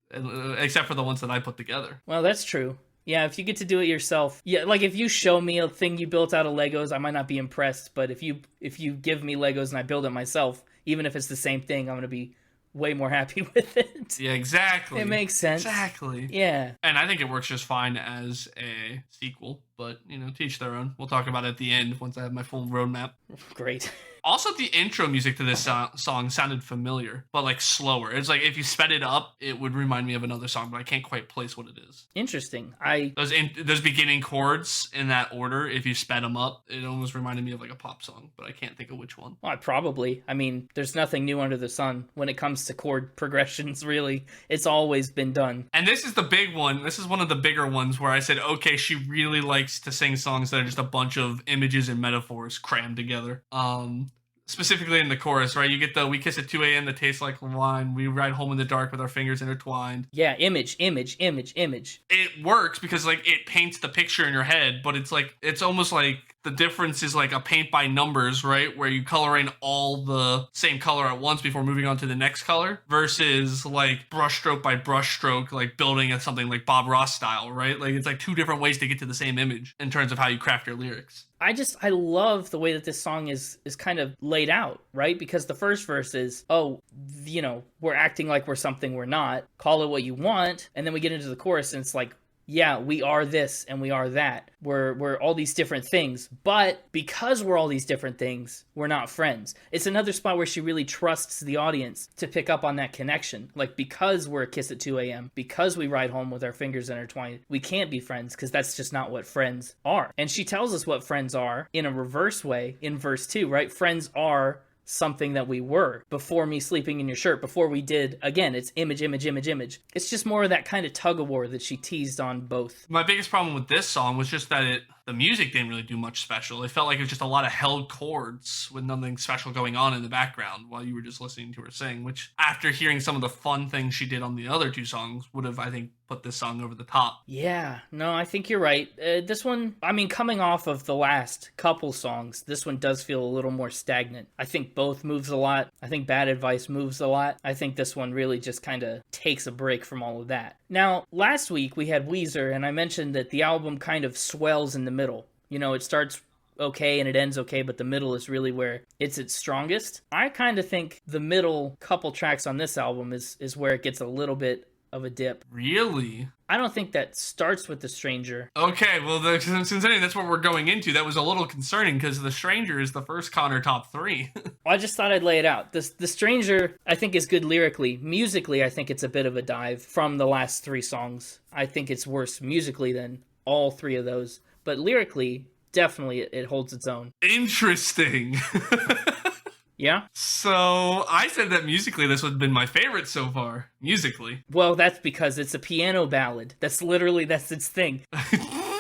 Except for the ones that I put together. Well, that's true. Yeah, if you get to do it yourself. Yeah, like if you show me a thing you built out of Legos, I might not be impressed, but if you give me Legos and I build it myself, even if it's the same thing, I'm going to be way more happy with it. Yeah, exactly. It makes sense. Exactly. Yeah. And I think it works just fine as a sequel, but, to each their own. We'll talk about it at the end once I have my full roadmap. Great. Also, the intro music to this song sounded familiar, but like slower. It's like if you sped it up, it would remind me of another song, but I can't quite place what it is. Interesting. Those beginning chords in that order, if you sped them up, it almost reminded me of like a pop song, but I can't think of which one. Well, there's nothing new under the sun when it comes to chord progressions, really. It's always been done. And this is the big one. This is one of the bigger ones where I said, okay, she really likes to sing songs that are just a bunch of images and metaphors crammed together. Specifically in the chorus, right? You get the "we kiss at 2 a.m. that tastes like wine. We ride home in the dark with our fingers intertwined." Yeah, image. It works because like it paints the picture in your head, but it's almost like the difference is like a paint by numbers, right? Where you color in all the same color at once before moving on to the next color versus like brushstroke by brushstroke, like building something like Bob Ross style, right? Like it's like 2 different ways to get to the same image in terms of how you craft your lyrics. I love the way that this song is kind of laid out, right? Because the first verse is, we're acting like we're something we're not. Call it what you want. And then we get into the chorus and it's like, yeah, we are this and we are that. We're all these different things, but because we're all these different things, we're not friends. It's another spot where she really trusts the audience to pick up on that connection. Like, because we're a kiss at 2 a.m., because we ride home with our fingers intertwined, we can't be friends because that's just not what friends are. And she tells us what friends are in a reverse way in verse 2, right? Friends are something that we were before me sleeping in your shirt, before we did, again, it's image, image, image, image. It's just more of that kind of tug of war that she teased on both. My biggest problem with this song was just that the music didn't really do much special. It felt like it was just a lot of held chords with nothing special going on in the background while you were just listening to her sing, which, after hearing some of the fun things she did on the other two songs, would have, I think, put this song over the top. Yeah, no, I think you're right. This one, I mean, coming off of the last couple songs, this one does feel a little more stagnant. I think both moves a lot. I think Bad Advice moves a lot. I think this one really just kind of takes a break from all of that. Now, last week we had Weezer, and I mentioned that the album kind of swells in the middle. You know, it starts okay and it ends okay, but the middle is really where it's its strongest. I kind of think the middle couple tracks on this album is where it gets a little bit of a dip. Really? I don't think that starts with The Stranger. Okay, well, since anyway, that's what we're going into. That was a little concerning because The Stranger is the first Connor top 3. Well, I just thought I'd lay it out. The Stranger, I think, is good lyrically. Musically, I think it's a bit of a dive from the last 3 songs. I think it's worse musically than all 3 of those. But lyrically, definitely it holds its own. Interesting. Yeah? So I said that musically this would have been my favorite so far. Musically. Well, that's because it's a piano ballad. That's its thing.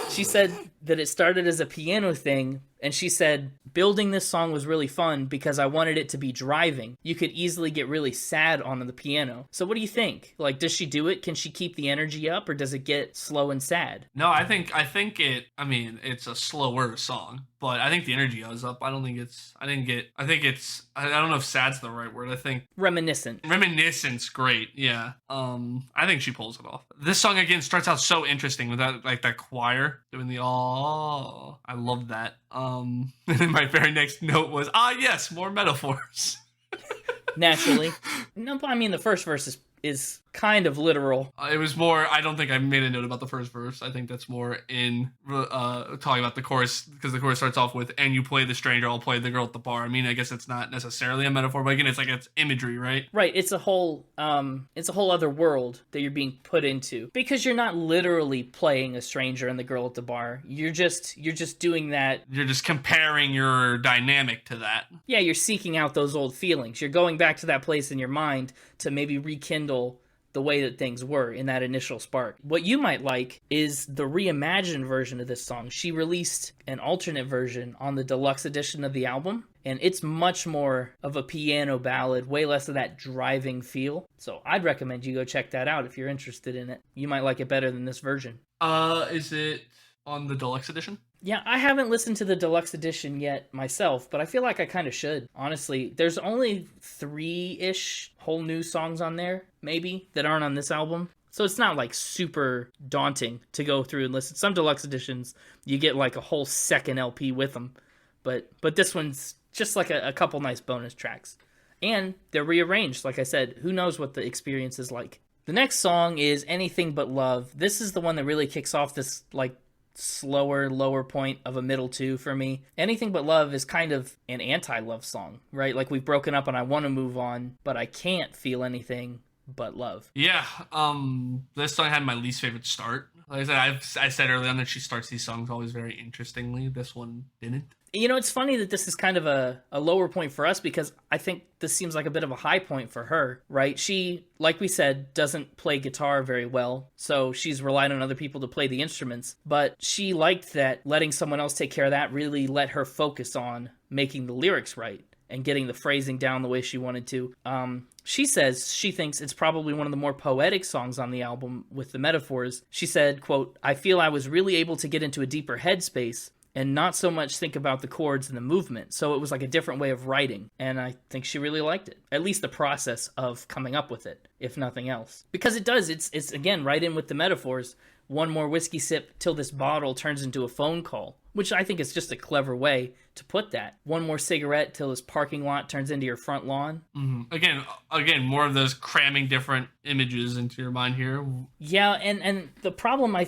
She said that it started as a piano thing, and she said building this song was really fun because I wanted it to be driving. You could easily get really sad on the piano. So what do you think? Like, does she do it? Can she keep the energy up, or does it get slow and sad? No, I think it's a slower song, but I think the energy goes up. I don't know if sad's the right word. I think reminiscent. Reminiscent's great. Yeah. I think she pulls it off. This song again starts out so interesting with that choir doing the I love that. And then my very next note was, yes, more metaphors. Naturally. No, but I mean, the first verse is kind of literal. It was more, I don't think I made a note about the first verse. I think that's more in talking about the chorus, because the chorus starts off with, and you play the stranger, I'll play the girl at the bar. I mean, I guess it's not necessarily a metaphor, but again, it's imagery, right? Right. It's a whole other world that you're being put into, because you're not literally playing a stranger and the girl at the bar. You're just doing that. You're just comparing your dynamic to that. Yeah, you're seeking out those old feelings. You're going back to that place in your mind to maybe rekindle the way that things were in that initial spark. What you might like is the reimagined version of this song. She released an alternate version on the deluxe edition of the album, and it's much more of a piano ballad, way less of that driving feel. So I'd recommend you go check that out if you're interested in it. You might like it better than this version. Is it on the deluxe edition? Yeah, I haven't listened to the deluxe edition yet myself, but I feel like I kind of should. Honestly, there's only 3-ish whole new songs on there, maybe, that aren't on this album. So it's not like super daunting to go through and listen. Some deluxe editions, you get like a whole second LP with them. But this one's just like a couple nice bonus tracks. And they're rearranged, like I said. Who knows what the experience is like. The next song is Anything But Love. This is the one that really kicks off this like slower, lower point of a middle 2 for me. Anything But Love is kind of an anti-love song, right? Like, we've broken up and I want to move on, but I can't feel anything but love. Yeah, this song had my least favorite start. Like I said earlier on that she starts these songs always very interestingly. This one didn't. You know, it's funny that this is kind of a lower point for us, because I think this seems like a bit of a high point for her, right? She, like we said, doesn't play guitar very well, so she's relied on other people to play the instruments. But she liked that letting someone else take care of that really let her focus on making the lyrics right and getting the phrasing down the way she wanted to. She says she thinks it's probably one of the more poetic songs on the album with the metaphors. She said, quote, I feel I was really able to get into a deeper headspace and not so much think about the chords and the movement. So it was like a different way of writing, and I think she really liked it. At least the process of coming up with it, if nothing else. Because it does, it's again, right in with the metaphors. One more whiskey sip till this bottle turns into a phone call. which I think is just a clever way to put that. One more cigarette till this parking lot turns into your front lawn. Again, more of those cramming different images into your mind here. Yeah, and the problem I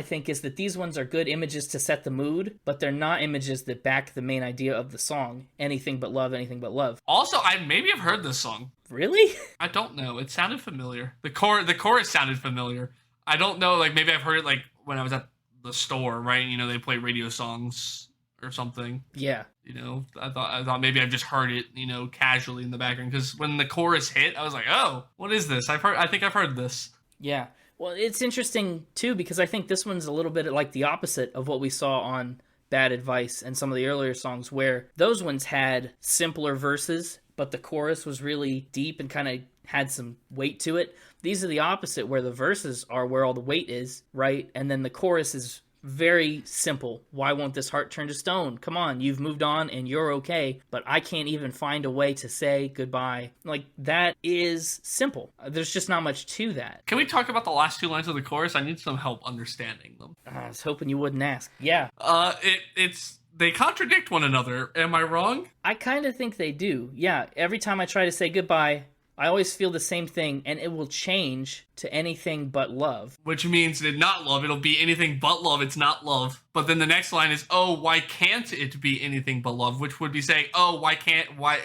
think is that these ones are good images to set the mood, but they're not images that back the main idea of the song. Anything but love, anything but love. Also, I maybe have heard this song. Really? I don't know. It sounded familiar. The chorus sounded familiar. I don't know. Like maybe I've heard it like when I was at the store, right? You know, they play radio songs or something. Yeah. You know, I thought maybe I've just heard it, you know, casually in the background, because when the chorus hit, I was like, oh, what is this? I think I've heard this. Yeah. Well, it's interesting too, because I think this one's a little bit like the opposite of what we saw on Bad Advice and some of the earlier songs, where those ones had simpler verses, but the chorus was really deep and kind of had some weight to it. These are the opposite, where the verses are where all the weight is, right? And then the chorus is very simple. Why won't this heart turn to stone? Come on, you've moved on and you're okay, but I can't even find a way to say goodbye. Like, that is simple. There's just not much to that. Can we talk about the last two lines of the chorus? I need some help understanding them. I was hoping you wouldn't ask. Yeah. They contradict one another. Am I wrong? I kind of think they do. Yeah, every time I try to say goodbye, I always feel the same thing, and it will change to anything but love. Which means that not love, it'll be anything but love, it's not love. But then the next line is, oh, why can't it be anything but love? Which would be saying, oh, why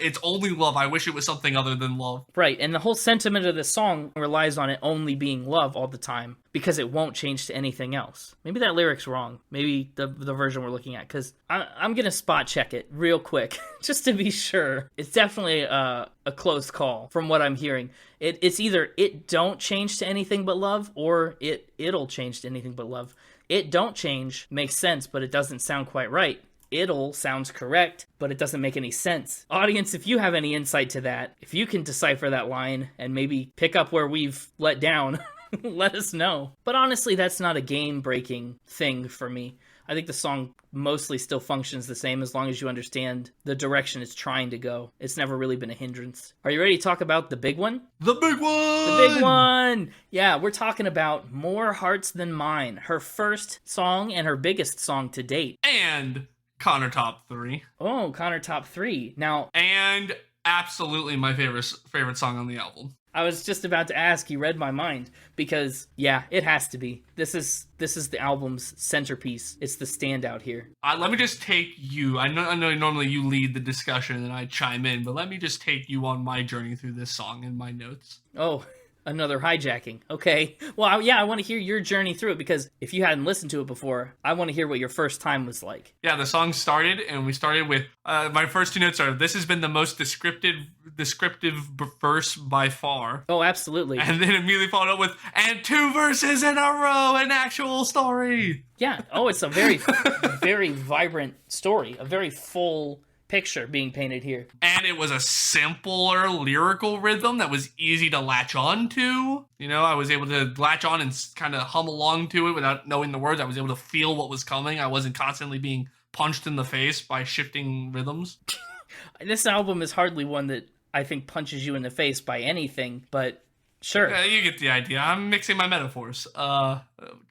it's only love, I wish it was something other than love. Right, and the whole sentiment of the song relies on it only being love all the time, because it won't change to anything else. Maybe that lyric's wrong. Maybe the version we're looking at, because I'm going to spot check it real quick, just to be sure. It's definitely a close call from what I'm hearing. It's either it don't change to anything but love, or it'll change to anything but love. It don't change makes sense, but it doesn't sound quite right. It'll sounds correct, but it doesn't make any sense. Audience, if you have any insight to that, if you can decipher that line and maybe pick up where we've let down, let us know. But honestly, that's not a game-breaking thing for me. I think the song mostly still functions the same as long as you understand the direction it's trying to go. It's never really been a hindrance. Are you ready to talk about the big one? The big one! The big one! Yeah, we're talking about More Hearts Than Mine, her first song and her biggest song to date. And Connor Top 3. Oh, Connor Top 3. Now... And absolutely my favorite song on the album. I was just about to ask, you read my mind, because, yeah, it has to be. This is the album's centerpiece. It's the standout here. Let me just take you. I know normally you lead the discussion and I chime in, but let me just take you on my journey through this song in my notes. Oh, another hijacking. Okay. Well, yeah, I want to hear your journey through it, because if you hadn't listened to it before, I want to hear what your first time was like. Yeah, the song started, and we started with, my first two notes are, this has been the most descriptive verse by far. Oh, absolutely. And then immediately followed up with, and 2 verses in a row, an actual story. Yeah. Oh, it's a very, very vibrant story. A very full picture being painted here. And it was a simpler lyrical rhythm that was easy to latch on to. You know, I was able to latch on and kind of hum along to it without knowing the words. I was able to feel what was coming. I wasn't constantly being punched in the face by shifting rhythms. This album is hardly one that I think punches you in the face by anything, but sure. Yeah, you get the idea. I'm mixing my metaphors.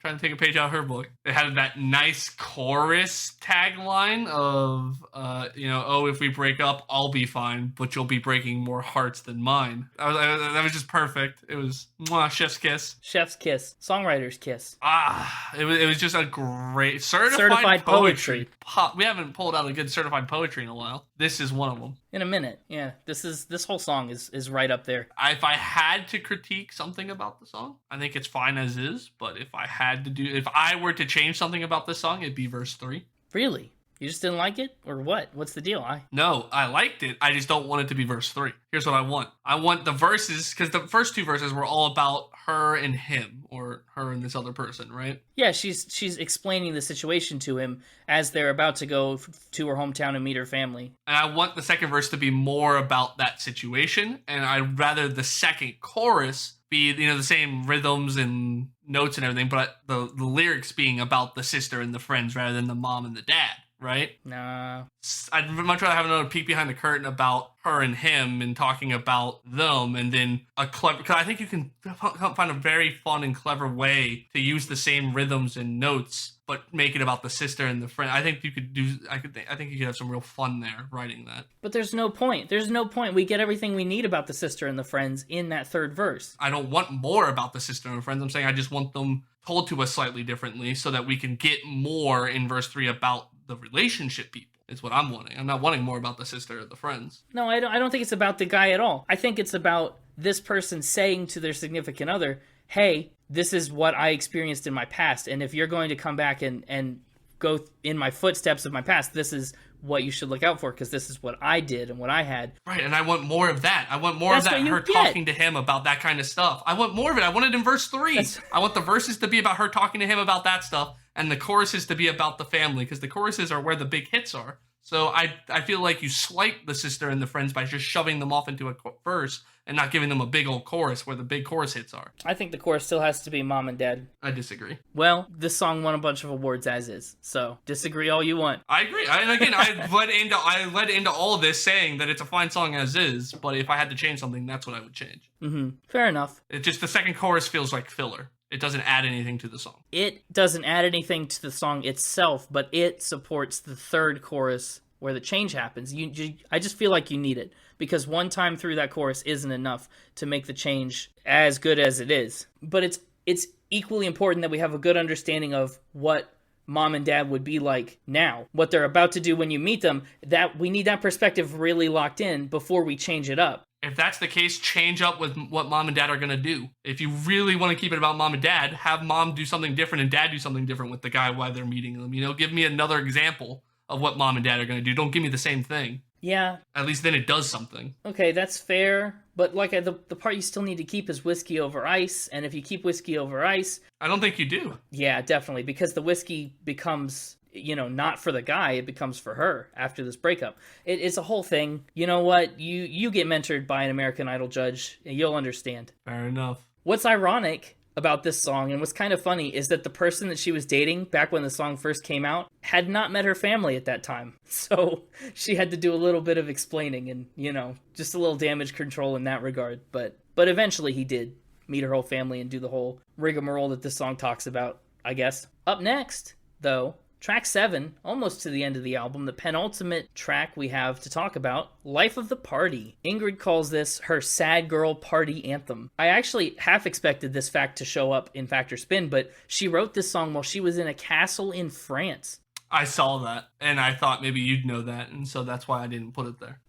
Trying to take a page out of her book. It had that nice chorus tagline of, oh, if we break up, I'll be fine, but you'll be breaking more hearts than mine. That was just perfect. It was chef's kiss. Chef's kiss. Songwriter's kiss. It was just a great certified poetry. We haven't pulled out a good certified poetry in a while. This is one of them. In a minute, yeah. This whole song is right up there. If I had to critique something about the song, I think it's fine as is, but if I were to change something about this song, it'd be verse 3. Really? You just didn't like it? Or what? What's the deal? No, I liked it. I just don't want it to be verse 3. Here's what I want. I want the verses, because the first 2 verses were all about her and him, or her and this other person, right? Yeah, she's explaining the situation to him as they're about to go to her hometown and meet her family. And I want the second verse to be more about that situation, and I'd rather the second chorus be, the same rhythms and notes and everything, but the lyrics being about the sister and the friends rather than the mom and the dad. right? Nah. I'd much rather have another peek behind the curtain about her and him and talking about them, and then a clever, because I think you can find a very fun and clever way to use the same rhythms and notes but make it about the sister and the friend. I think you could do. I think you could have some real fun there writing that. But there's no point. There's no point. We get everything we need about the sister and the friends in that third verse. I don't want more about the sister and friends. I'm saying I just want them told to us slightly differently so that we can get more in verse 3 about the relationship people. Is what I'm wanting. I'm not wanting more about the sister or the friends. No, I don't think it's about the guy at all. I think it's about this person saying to their significant other, hey, this is what I experienced in my past, and if you're going to come back and go in my footsteps of my past, this is what you should look out for, because this is what I did and what I had. Right, and I want more of that. I want more That's of that, her get. talking to him about that kind of stuff. I want more of it. I want it in verse 3. I want the verses to be about her talking to him about that stuff, and the choruses to be about the family, because the choruses are where the big hits are. So I feel like you slight the sister and the friends by just shoving them off into a verse and not giving them a big old chorus where the big chorus hits are. I think the chorus still has to be mom and dad. I disagree. Well, this song won a bunch of awards as is, so disagree all you want. I agree. And again, I led into all of this saying that it's a fine song as is, but if I had to change something, that's what I would change. Mm-hmm. Fair enough. It just, the second chorus feels like filler. It doesn't add anything to the song. It doesn't add anything to the song itself, but it supports the third chorus where the change happens. I just feel like you need it, because one time through that chorus isn't enough to make the change as good as it is. But it's equally important that we have a good understanding of what mom and dad would be like now, what they're about to do when you meet them. That we need that perspective really locked in before we change it up. If that's the case, change up with what mom and dad are going to do. If you really want to keep it about mom and dad, have mom do something different and dad do something different with the guy while they're meeting them. You know, give me another example of what mom and dad are going to do. Don't give me the same thing. Yeah. At least then it does something. Okay, that's fair. But like the part you still need to keep is whiskey over ice. And if you keep whiskey over ice... I don't think you do. Yeah, definitely. Because the whiskey becomes... not for the guy, it becomes for her after this breakup. It's a whole thing. You know what? You get mentored by an American Idol judge, and you'll understand. Fair enough. What's ironic about this song, and what's kind of funny, is that the person that she was dating back when the song first came out had not met her family at that time. So she had to do a little bit of explaining and, just a little damage control in that regard. But eventually he did meet her whole family and do the whole rigmarole that this song talks about, I guess. Up next, though, track 7, almost to the end of the album, the penultimate track we have to talk about, Life of the Party. Ingrid calls this her sad girl party anthem. I actually half expected this fact to show up in Fact or Spin, but she wrote this song while she was in a castle in France. I saw that, and I thought maybe you'd know that, and so that's why I didn't put it there.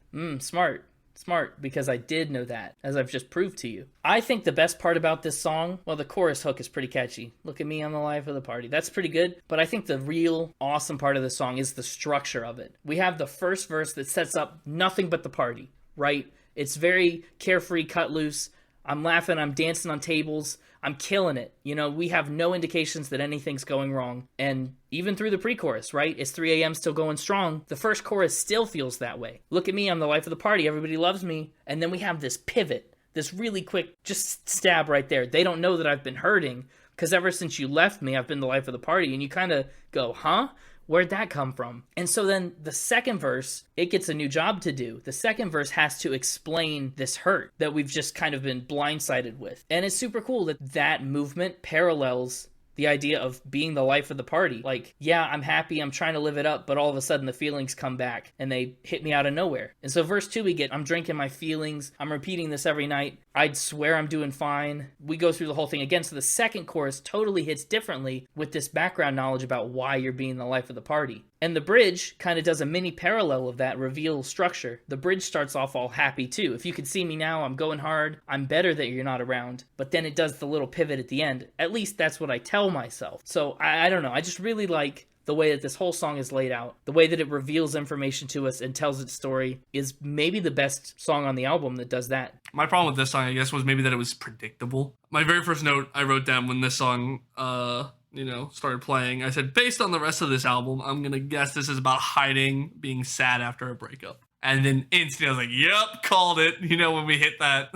Smart, because I did know that, as I've just proved to you. I think the best part about this song, well, the chorus hook is pretty catchy. Look at me, I'm the life of the party. That's pretty good, but I think the real awesome part of the song is the structure of it. We have the first verse that sets up nothing but the party, right? It's very carefree, cut loose. I'm laughing, I'm dancing on tables, I'm killing it. We have no indications that anything's going wrong. And even through the pre-chorus, right? It's 3 a.m. still going strong. The first chorus still feels that way. Look at me, I'm the life of the party, everybody loves me. And then we have this pivot, this really quick just stab right there. They don't know that I've been hurting, because ever since you left me, I've been the life of the party. And you kind of go, huh? Where'd that come from? And so then the second verse, it gets a new job to do. The second verse has to explain this hurt that we've just kind of been blindsided with. And it's super cool that movement parallels the idea of being the life of the party. Like, yeah, I'm happy, I'm trying to live it up, but all of a sudden the feelings come back and they hit me out of nowhere. And so verse 2 we get, I'm drinking my feelings, I'm repeating this every night, I'd swear I'm doing fine. We go through the whole thing again. So the second chorus totally hits differently with this background knowledge about why you're being the life of the party. And the bridge kind of does a mini parallel of that reveal structure. The bridge starts off all happy too. If you could see me now, I'm going hard. I'm better that you're not around. But then it does the little pivot at the end. At least that's what I tell myself. So I don't know. I just really like the way that this whole song is laid out. The way that it reveals information to us and tells its story is maybe the best song on the album that does that. My problem with this song, I guess, was maybe that it was predictable. My very first note I wrote down when this song started playing, I said, based on the rest of this album, I'm going to guess this is about hiding, being sad after a breakup. And then instantly I was like, yep, called it. When we hit that,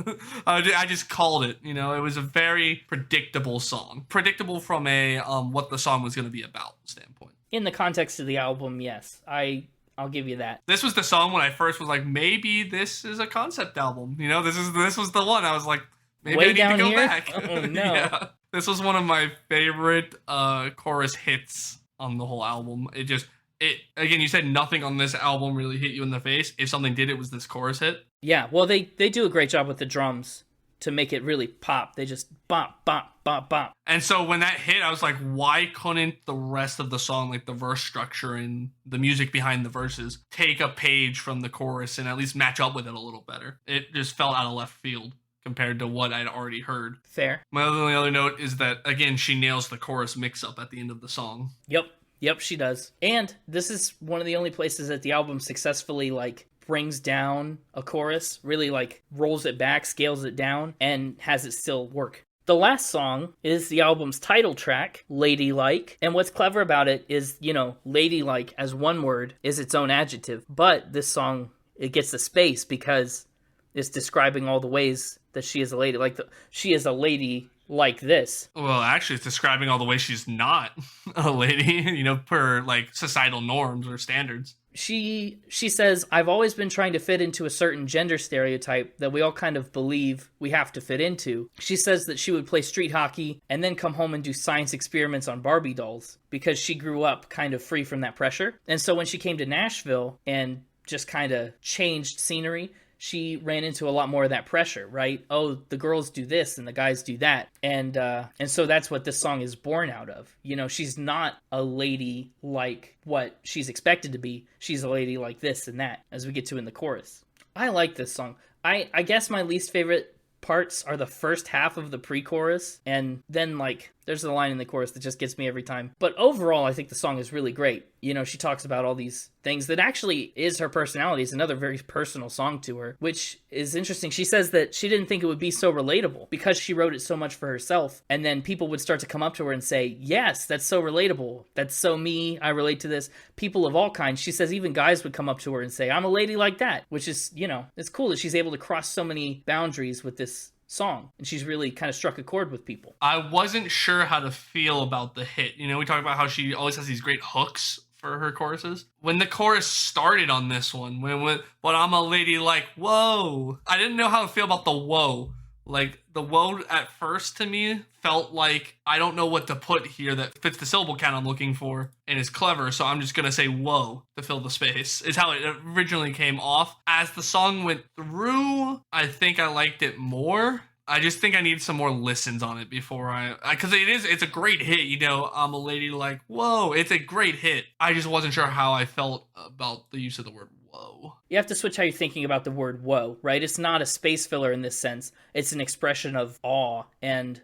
I just called it. It was a very predictable song. Predictable from a what the song was going to be about standpoint. In the context of the album, yes. I'll give you that. This was the song when I first was like, maybe this is a concept album. You know, this was the one. I was like, maybe Way I need down to go here? back. Oh, no. Yeah. This was one of my favorite chorus hits on the whole album. Again, you said nothing on this album really hit you in the face. If something did, it was this chorus hit. Yeah, well, they do a great job with the drums to make it really pop. They just bop, bop, bop, bop. And so when that hit, I was like, why couldn't the rest of the song, like the verse structure and the music behind the verses, take a page from the chorus and at least match up with it a little better? It just fell out of left field compared to what I'd already heard. Fair. My only other note is that, again, she nails the chorus mix-up at the end of the song. Yep, she does. And this is one of the only places that the album successfully, like, brings down a chorus, really, like, rolls it back, scales it down, and has it still work. The last song is the album's title track, Ladylike. And what's clever about it is, ladylike as one word is its own adjective. But this song, it gets the space because it's describing all the ways that she is a lady. Like, she is a lady like this. Well, actually, it's describing all the ways she's not a lady, per, like, societal norms or standards. She says, I've always been trying to fit into a certain gender stereotype that we all kind of believe we have to fit into. She says that she would play street hockey and then come home and do science experiments on Barbie dolls because she grew up kind of free from that pressure. And so when she came to Nashville and just kind of changed scenery, she ran into a lot more of that pressure, right? Oh, the girls do this and the guys do that. And so that's what this song is born out of. She's not a lady like what she's expected to be. She's a lady like this and that, as we get to in the chorus. I like this song. I guess my least favorite parts are the first half of the pre-chorus, and then, like, there's a line in the chorus that just gets me every time. But overall, I think the song is really great. She talks about all these things that actually is her personality. It's another very personal song to her, which is interesting. She says that she didn't think it would be so relatable because she wrote it so much for herself. And then people would start to come up to her and say, yes, that's so relatable. That's so me. I relate to this. People of all kinds. She says even guys would come up to her and say, I'm a lady like that, which is, it's cool that she's able to cross so many boundaries with this song, and she's really kind of struck a chord with people. I wasn't sure how to feel about the hit. We talk about how she always has these great hooks for her choruses. When the chorus started on this one, when it went, but I'm a lady like, whoa, I didn't know how to feel about the whoa. Like, the whoa at first to me felt like I don't know what to put here that fits the syllable count I'm looking for and is clever, so I'm just gonna say whoa to fill the space, is how it originally came off. As the song went through, I think I liked it more. I just think I need some more listens on it before because it's a great hit, I'm a lady like, whoa, it's a great hit. I just wasn't sure how I felt about the use of the word whoa. You have to switch how you're thinking about the word whoa, right? It's not a space filler in this sense. It's an expression of awe and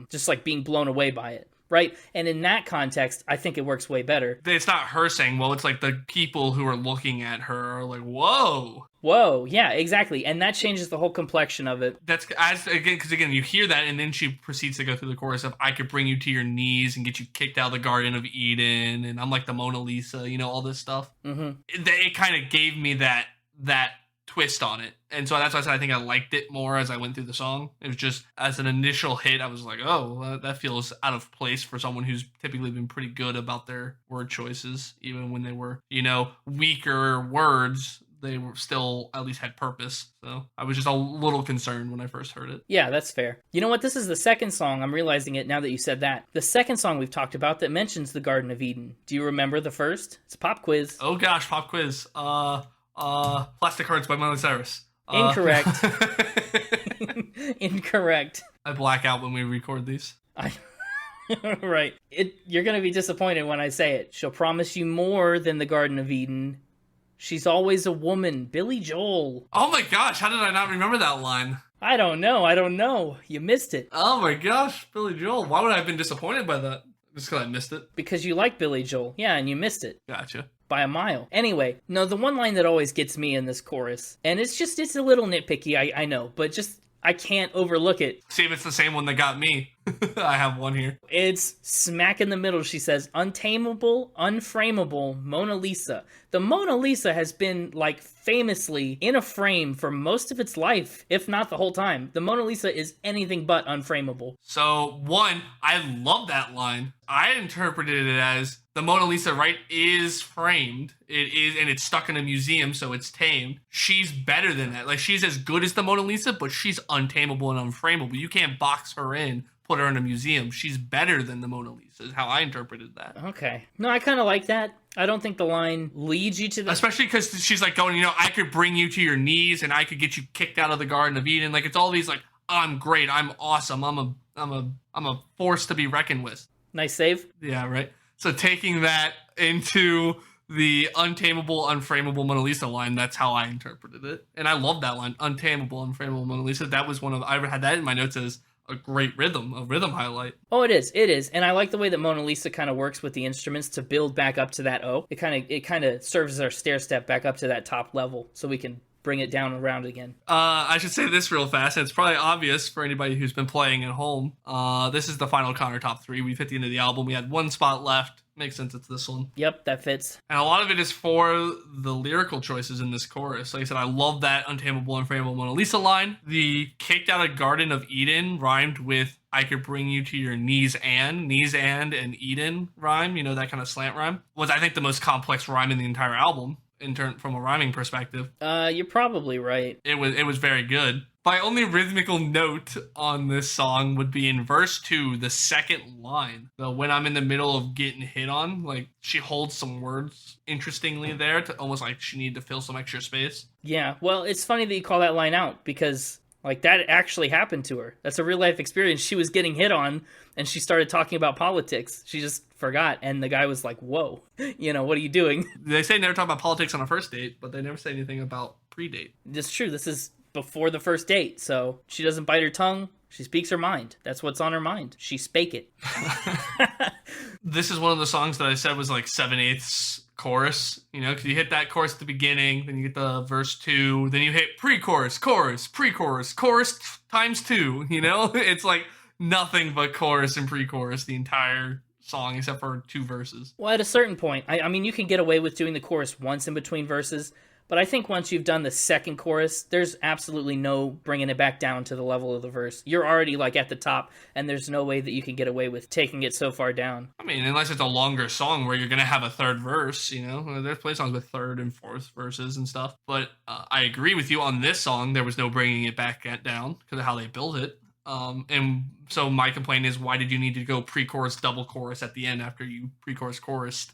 just like being blown away by it, right? And in that context, I think it works way better. It's not her saying, well, it's like the people who are looking at her are like, whoa. Whoa, yeah, exactly. And that changes the whole complexion of it. That's because again, you hear that, and then she proceeds to go through the chorus of, I could bring you to your knees and get you kicked out of the Garden of Eden, and I'm like the Mona Lisa, all this stuff. Mm-hmm. It kind of gave me that twist on it. And so that's why I said I think I liked it more as I went through the song. It was just, as an initial hit, I was like, oh, that feels out of place for someone who's typically been pretty good about their word choices, even when they were, weaker words. They were still at least had purpose. So I was just a little concerned when I first heard it. Yeah, that's fair. You know what? This is the second song. I'm realizing it now that you said that. The second song we've talked about that mentions the Garden of Eden. Do you remember the first? It's a pop quiz. Oh gosh, pop quiz. Plastic Hearts by Miley Cyrus. Incorrect. Incorrect. I black out when we record these. Right. You're going to be disappointed when I say it. She'll promise you more than the Garden of Eden. She's always a woman. Billy Joel. Oh my gosh, how did I not remember that line? I don't know. You missed it. Oh my gosh, Billy Joel. Why would I have been disappointed by that? Just because I missed it? Because you like Billy Joel. Yeah, and you missed it. Gotcha. By a mile. Anyway, no, the one line that always gets me in this chorus, and it's a little nitpicky, I know, but just, I can't overlook it. See if it's the same one that got me. I have one here. It's smack in the middle. She says, untamable, unframeable Mona Lisa. The Mona Lisa has been, like, famously in a frame for most of its life, if not the whole time. The Mona Lisa is anything but unframeable. So, one, I love that line. I interpreted it as the Mona Lisa, right, is framed. It is, and it's stuck in a museum, so it's tamed. She's better than that. Like, she's as good as the Mona Lisa, but she's untamable and unframeable. You can't box her in, put her in a museum. She's better than the Mona Lisa, is how I interpreted that. Okay. No, I kind of like that. I don't think the line leads you to that. Especially because she's like going, I could bring you to your knees and I could get you kicked out of the Garden of Eden. Like, it's all these like, I'm great, I'm awesome, I'm a force to be reckoned with. Nice save. Yeah, right. So taking that into the untamable, unframeable Mona Lisa line, that's how I interpreted it. And I love that line, untamable, unframeable Mona Lisa. That was I had that in my notes as a great rhythm highlight. Oh, it is. And I like the way that Mona Lisa kind of works with the instruments to build back up to that O. It kind of serves as our stair step back up to that top level so we can bring it down around again. I should say this real fast. It's probably obvious for anybody who's been playing at home. This is the final Connor top 3. We've hit the end of the album. We had one spot left. Makes sense, it's this one. Yep, that fits. And a lot of it is for the lyrical choices in this chorus. Like I said, I love that untamable, unframeable Mona Lisa line. The kicked out of Garden of Eden rhymed with I could bring you to your knees and Eden rhyme, that kind of slant rhyme, was I think the most complex rhyme in the entire album from a rhyming perspective. You're probably right. It was very good. My only rhythmical note on this song would be in verse 2, the second line. So when I'm in the middle of getting hit on, like she holds some words interestingly there to almost like she needed to fill some extra space. Yeah, well, it's funny that you call that line out because like that actually happened to her. That's a real life experience. She was getting hit on and she started talking about politics. She just forgot. And the guy was like, whoa, what are you doing? They say never talk about politics on a first date, but they never say anything about pre-date. It's true. This is before the first date. So she doesn't bite her tongue. She speaks her mind. That's what's on her mind. She spake it. This is one of the songs that I said was like 7/8 chorus, because you hit that chorus at the beginning, then you get the verse 2, then you hit pre-chorus, chorus, pre-chorus, chorus times 2, It's like nothing but chorus and pre-chorus the entire song except for 2 verses. Well, at a certain point, I mean, you can get away with doing the chorus once in between verses, but I think once you've done the second chorus, there's absolutely no bringing it back down to the level of the verse. You're already like at the top, and there's no way that you can get away with taking it so far down. I mean, unless it's a longer song where you're going to have a third verse, There's play songs with third and fourth verses and stuff. But I agree with you on this song. There was no bringing it back down because of how they built it. And so my complaint is, why did you need to go pre-chorus, double chorus at the end after you pre-chorus chorused,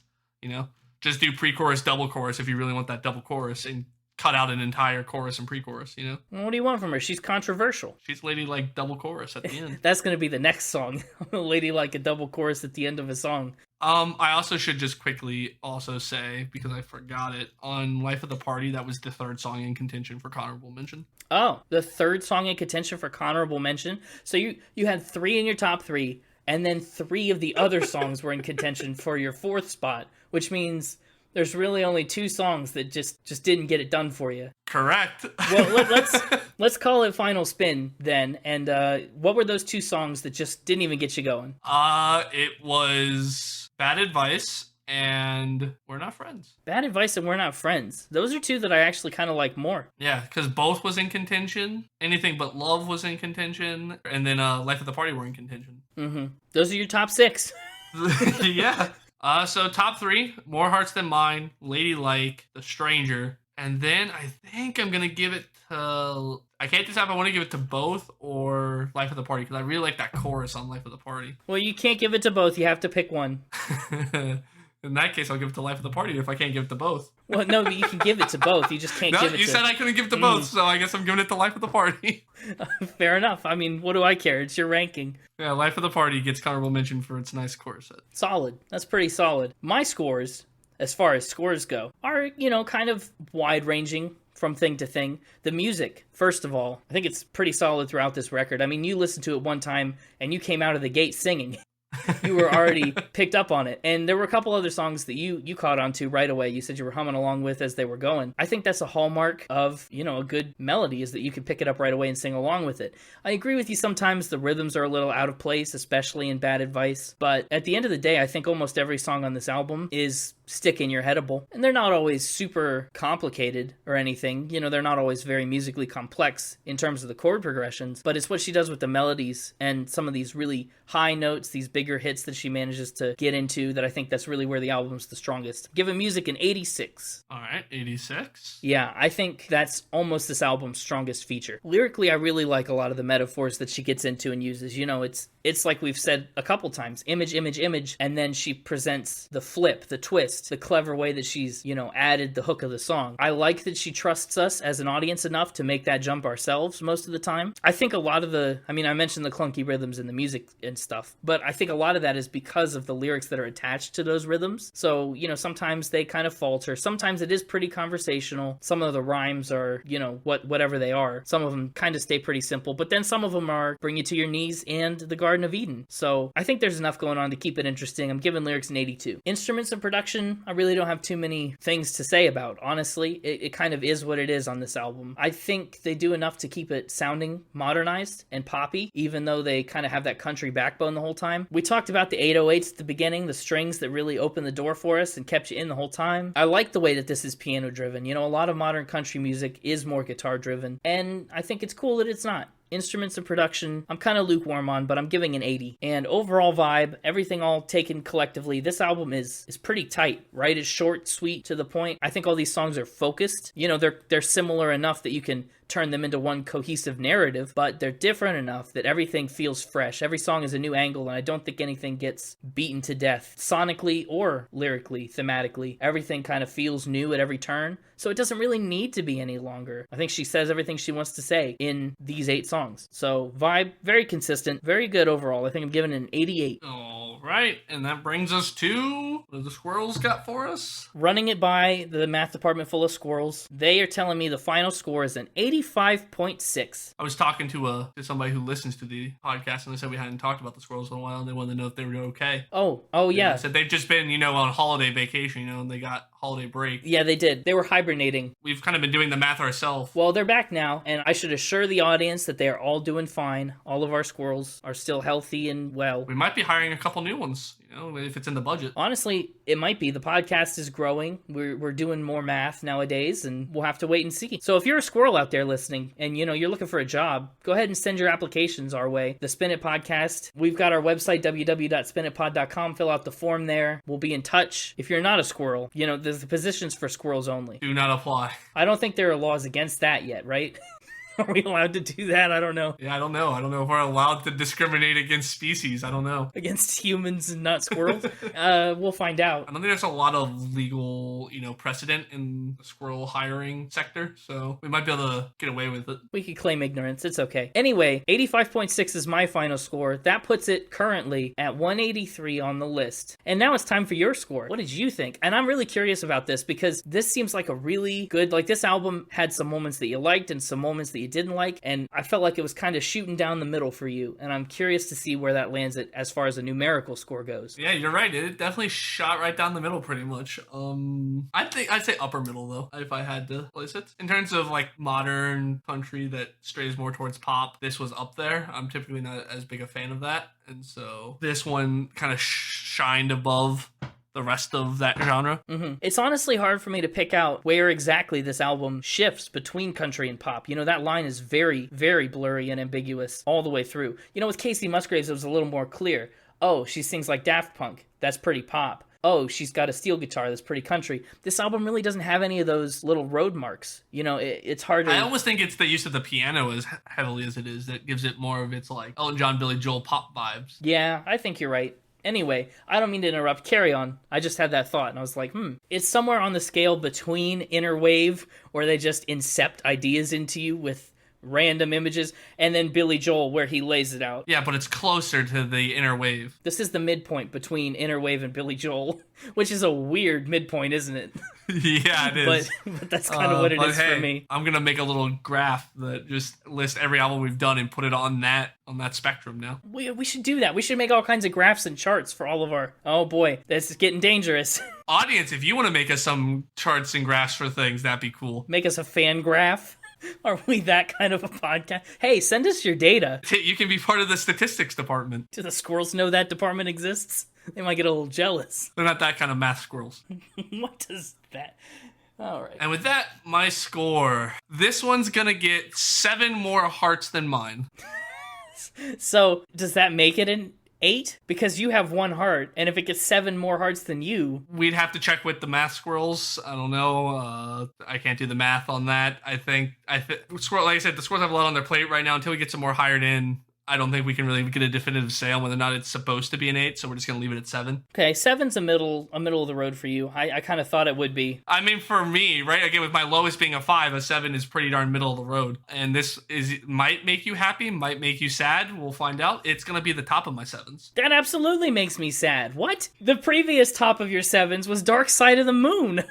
Just do pre-chorus, double chorus if you really want that double chorus and cut out an entire chorus and pre-chorus, Well, what do you want from her? She's controversial. She's Ladylike double chorus at the end. That's going to be the next song. Ladylike a double chorus at the end of a song. I also should just quickly also say, because I forgot it, on Life of the Party, that was the third song in contention for honorable mention. Oh, the third song in contention for honorable mention? So you had 3 in your top 3, and then 3 of the other songs were in contention for your 4th spot, which means there's really only 2 songs that just didn't get it done for you. Correct. Well, let's call it final spin then. And what were those 2 songs that just didn't even get you going? It was Bad Advice and We're Not Friends. Bad Advice and We're Not Friends. Those are 2 that I actually kind of like more. Yeah, because both was in contention. Anything But Love was in contention. And then Life of the Party were in contention. Mm-hmm. Those are your top 6. Yeah. So top 3, More Hearts Than Mine, Ladylike, The Stranger. And then I think I'm going to give it to... I can't decide if I want to give it to both or Life of the Party, because I really like that chorus on Life of the Party. Well, you can't give it to both. You have to pick one. In that case, I'll give it to Life of the Party if I can't give it to both. Well, no, you can give it to both. You just can't give it to... You said I couldn't give it to both, so I guess I'm giving it to Life of the Party. Fair enough. I mean, what do I care? It's your ranking. Yeah, Life of the Party gets honorable mention for its nice chorus set. Solid. That's pretty solid. My scores, as far as scores go, are, kind of wide-ranging from thing to thing. The music, first of all, I think it's pretty solid throughout this record. I mean, you listened to it one time, and you came out of the gate singing. You were already picked up on it. And there were a couple other songs that you caught on to right away. You said you were humming along with as they were going. I think that's a hallmark of, a good melody, is that you can pick it up right away and sing along with it. I agree with you, sometimes the rhythms are a little out of place, especially in Bad Advice. But at the end of the day, I think almost every song on this album is stick in your headable. And they're not always super complicated or anything. They're not always very musically complex in terms of the chord progressions, but it's what she does with the melodies and some of these really high notes, these bigger hits that she manages to get into, that I think that's really where the album's the strongest. Giving music an 86. All right, 86. Yeah, I think that's almost this album's strongest feature. Lyrically, I really like a lot of the metaphors that she gets into and uses. It's like we've said a couple times, image, image, image, and then she presents the flip, the twist, the clever way that she's, added the hook of the song. I like that she trusts us as an audience enough to make that jump ourselves most of the time. I think a lot of I mentioned the clunky rhythms in the music and stuff, but I think a lot of that is because of the lyrics that are attached to those rhythms. So, sometimes they kind of falter. Sometimes it is pretty conversational. Some of the rhymes are, whatever they are. Some of them kind of stay pretty simple, but then some of them are bring you to your knees and the Garden of Eden. So I think there's enough going on to keep it interesting. I'm giving lyrics an 82. Instruments and production, I really don't have too many things to say about. Honestly, it kind of is what it is on this album. I think they do enough to keep it sounding modernized and poppy, even though they kind of have that country backbone the whole time. We talked about the 808s at the beginning, the strings that really opened the door for us and kept you in the whole time. I like the way that this is piano driven. A lot of modern country music is more guitar driven, and I think it's cool that it's not. Instruments and production, I'm kind of lukewarm on, but I'm giving an 80. And overall vibe, everything all taken collectively, this album is pretty tight, right? It's short, sweet, to the point. I think all these songs are focused. They're similar enough that you can turn them into one cohesive narrative, but they're different enough that everything feels fresh. Every song is a new angle, and I don't think anything gets beaten to death, sonically or lyrically, thematically. Everything kind of feels new at every turn, so it doesn't really need to be any longer. I think she says everything she wants to say in these 8 songs. So vibe, very consistent, very good overall. I think I'm giving it an 88. All right, and that brings us to what the squirrels got for us. Running it by the math department full of squirrels, they are telling me the final score is an 85.6. I was talking to somebody who listens to the podcast, and they said we hadn't talked about the squirrels in a while, and they wanted to know if they were okay. Oh yeah. They said they've just been, on holiday vacation, and they got holiday break. Yeah, they did. They were hibernating. We've kind of been doing the math ourselves. Well, they're back now, and I should assure the audience that they are all doing fine. All of our squirrels are still healthy and well. We might be hiring a couple new ones, if it's in the budget. Honestly, it might be. The podcast is growing. We're doing more math nowadays, and we'll have to wait and see. So if you're a squirrel out there listening, and you're looking for a job, go ahead and send your applications our way. The Spin It Podcast. We've got our website, www.spinitpod.com. Fill out the form there. We'll be in touch. If you're not a squirrel, there's the positions for squirrels only. Do not apply. I don't think there are laws against that yet, right? Are we allowed to do that? I don't know. Yeah, I don't know. I don't know if we're allowed to discriminate against species. I don't know. Against humans and not squirrels? We'll find out. I don't think there's a lot of legal, precedent in the squirrel hiring sector, so we might be able to get away with it. We could claim ignorance. It's okay. Anyway, 85.6 is my final score. That puts it currently at 183 on the list. And now it's time for your score. What did you think? And I'm really curious about this because this seems like a really good, this album had some moments that you liked and some moments that you didn't like, and I felt like it was kind of shooting down the middle for you, and I'm curious to see where that lands it as far as a numerical score goes. Yeah, you're right. It definitely shot right down the middle pretty much. I'd say upper middle though, if I had to place it. In terms of modern country that strays more towards pop, this was up there. I'm typically not as big a fan of that, and so this one kind of shined above the rest of that genre. Mm-hmm. It's honestly hard for me to pick out where exactly this album shifts between country and pop. That line is very, very blurry and ambiguous all the way through. With Casey Musgraves, it was a little more clear. Oh, she sings like Daft Punk. That's pretty pop. Oh, she's got a steel guitar. That's pretty country. This album really doesn't have any of those little road marks. It's hard to... I almost think it's the use of the piano as heavily as it is that gives it more of its Elton John, Billy Joel pop vibes. Yeah, I think you're right. Anyway, I don't mean to interrupt. Carry on. I just had that thought, and I was like, It's somewhere on the scale between inner wave, where they just incept ideas into you with random images, and then Billy Joel where he lays it out. Yeah, but it's closer to the inner wave. This is the midpoint between Inner Wave and Billy Joel, which is a weird midpoint, isn't it? Yeah, it is. But that's kind of what it is for me. I'm gonna make a little graph that just lists every album we've done and put it on that spectrum now. We should do that. We should make all kinds of graphs and charts for all of our... Oh boy, this is getting dangerous. Audience, if you want to make us some charts and graphs for things, that'd be cool. Make us a fan graph. Are we that kind of a podcast? Hey, send us your data. You can be part of the statistics department. Do the squirrels know that department exists? They might get a little jealous. They're not that kind of math squirrels. What does that... All right. And with that, my score. This one's gonna get 7 more hearts than mine. So, does that make it an 8? Because you have 1 heart, and if it gets 7 more hearts than you... We'd have to check with the math squirrels. I don't know. I can't do the math on that. Like I said, the squirrels have a lot on their plate right now. Until we get some more hired in, I don't think we can really get a definitive say on whether or not it's supposed to be an 8, so we're just going to leave it at 7. Okay, 7's a middle of the road for you. I kind of thought it would be. I mean, for me, right, again, with my lowest being a 5, a 7 is pretty darn middle of the road. And this might make you happy, might make you sad. We'll find out. It's going to be the top of my 7s. That absolutely makes me sad. What? The previous top of your 7s was Dark Side of the Moon.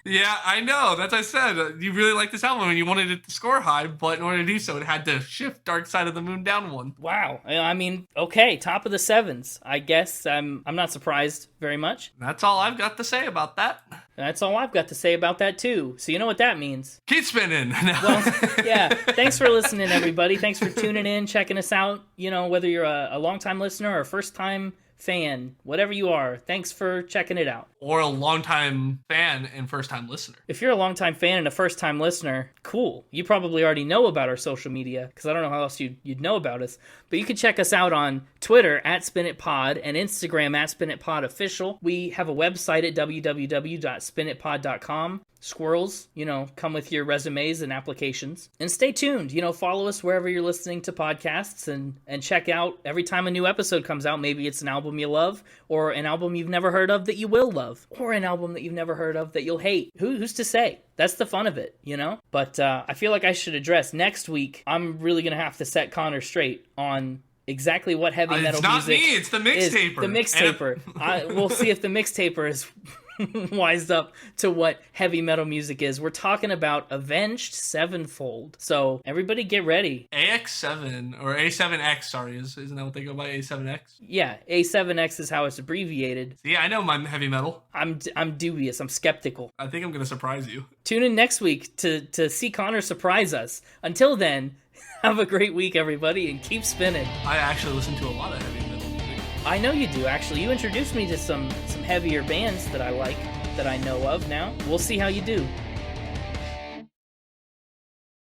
Yeah, I know. That's what I said. You really like this album and you wanted it to score high, but in order to do so, it had to shift Dark Side of the Moon down 1. Wow. I mean, okay, top of the 7s. I guess I'm not surprised very much. That's all I've got to say about that. That's all I've got to say about that, too. So you know what that means. Keep spinning. Well, yeah. Thanks for listening, everybody. Thanks for tuning in, checking us out. You know, whether you're a longtime listener or a first-time fan, whatever you are, thanks for checking it out. Or a longtime fan and first-time listener. If you're a longtime fan and a first-time listener, cool. You probably already know about our social media, because I don't know how else you'd know about us. But you can check us out on Twitter at SpinItPod and Instagram at SpinItPodOfficial. We have a website at www.spinitpod.com. Squirrels, come with your resumes and applications. And stay tuned. Follow us wherever you're listening to podcasts and check out every time a new episode comes out. Maybe it's an album you love, or an album you've never heard of that you will love, or an album that you've never heard of that you'll hate. Who's to say? That's the fun of it, But I feel like I should address next week. I'm really going to have to set Connor straight on exactly what heavy metal music is. It's not me, it's the mixtaper. The mixtaper. We'll see if the mixtaper is wised up to what heavy metal music is. We're talking about Avenged Sevenfold. So everybody get ready. AX7 or A7X, sorry, isn't that what they go by? A7X? Yeah, A7X is how it's abbreviated. See, I know my heavy metal. I'm dubious. I'm skeptical. I think I'm going to surprise you. Tune in next week to see Connor surprise us. Until then, have a great week, everybody, and keep spinning. I actually listen to a lot of heavy metal music. I know you do, actually. You introduced me to some heavier bands that I like, that I know of now. We'll see how you do.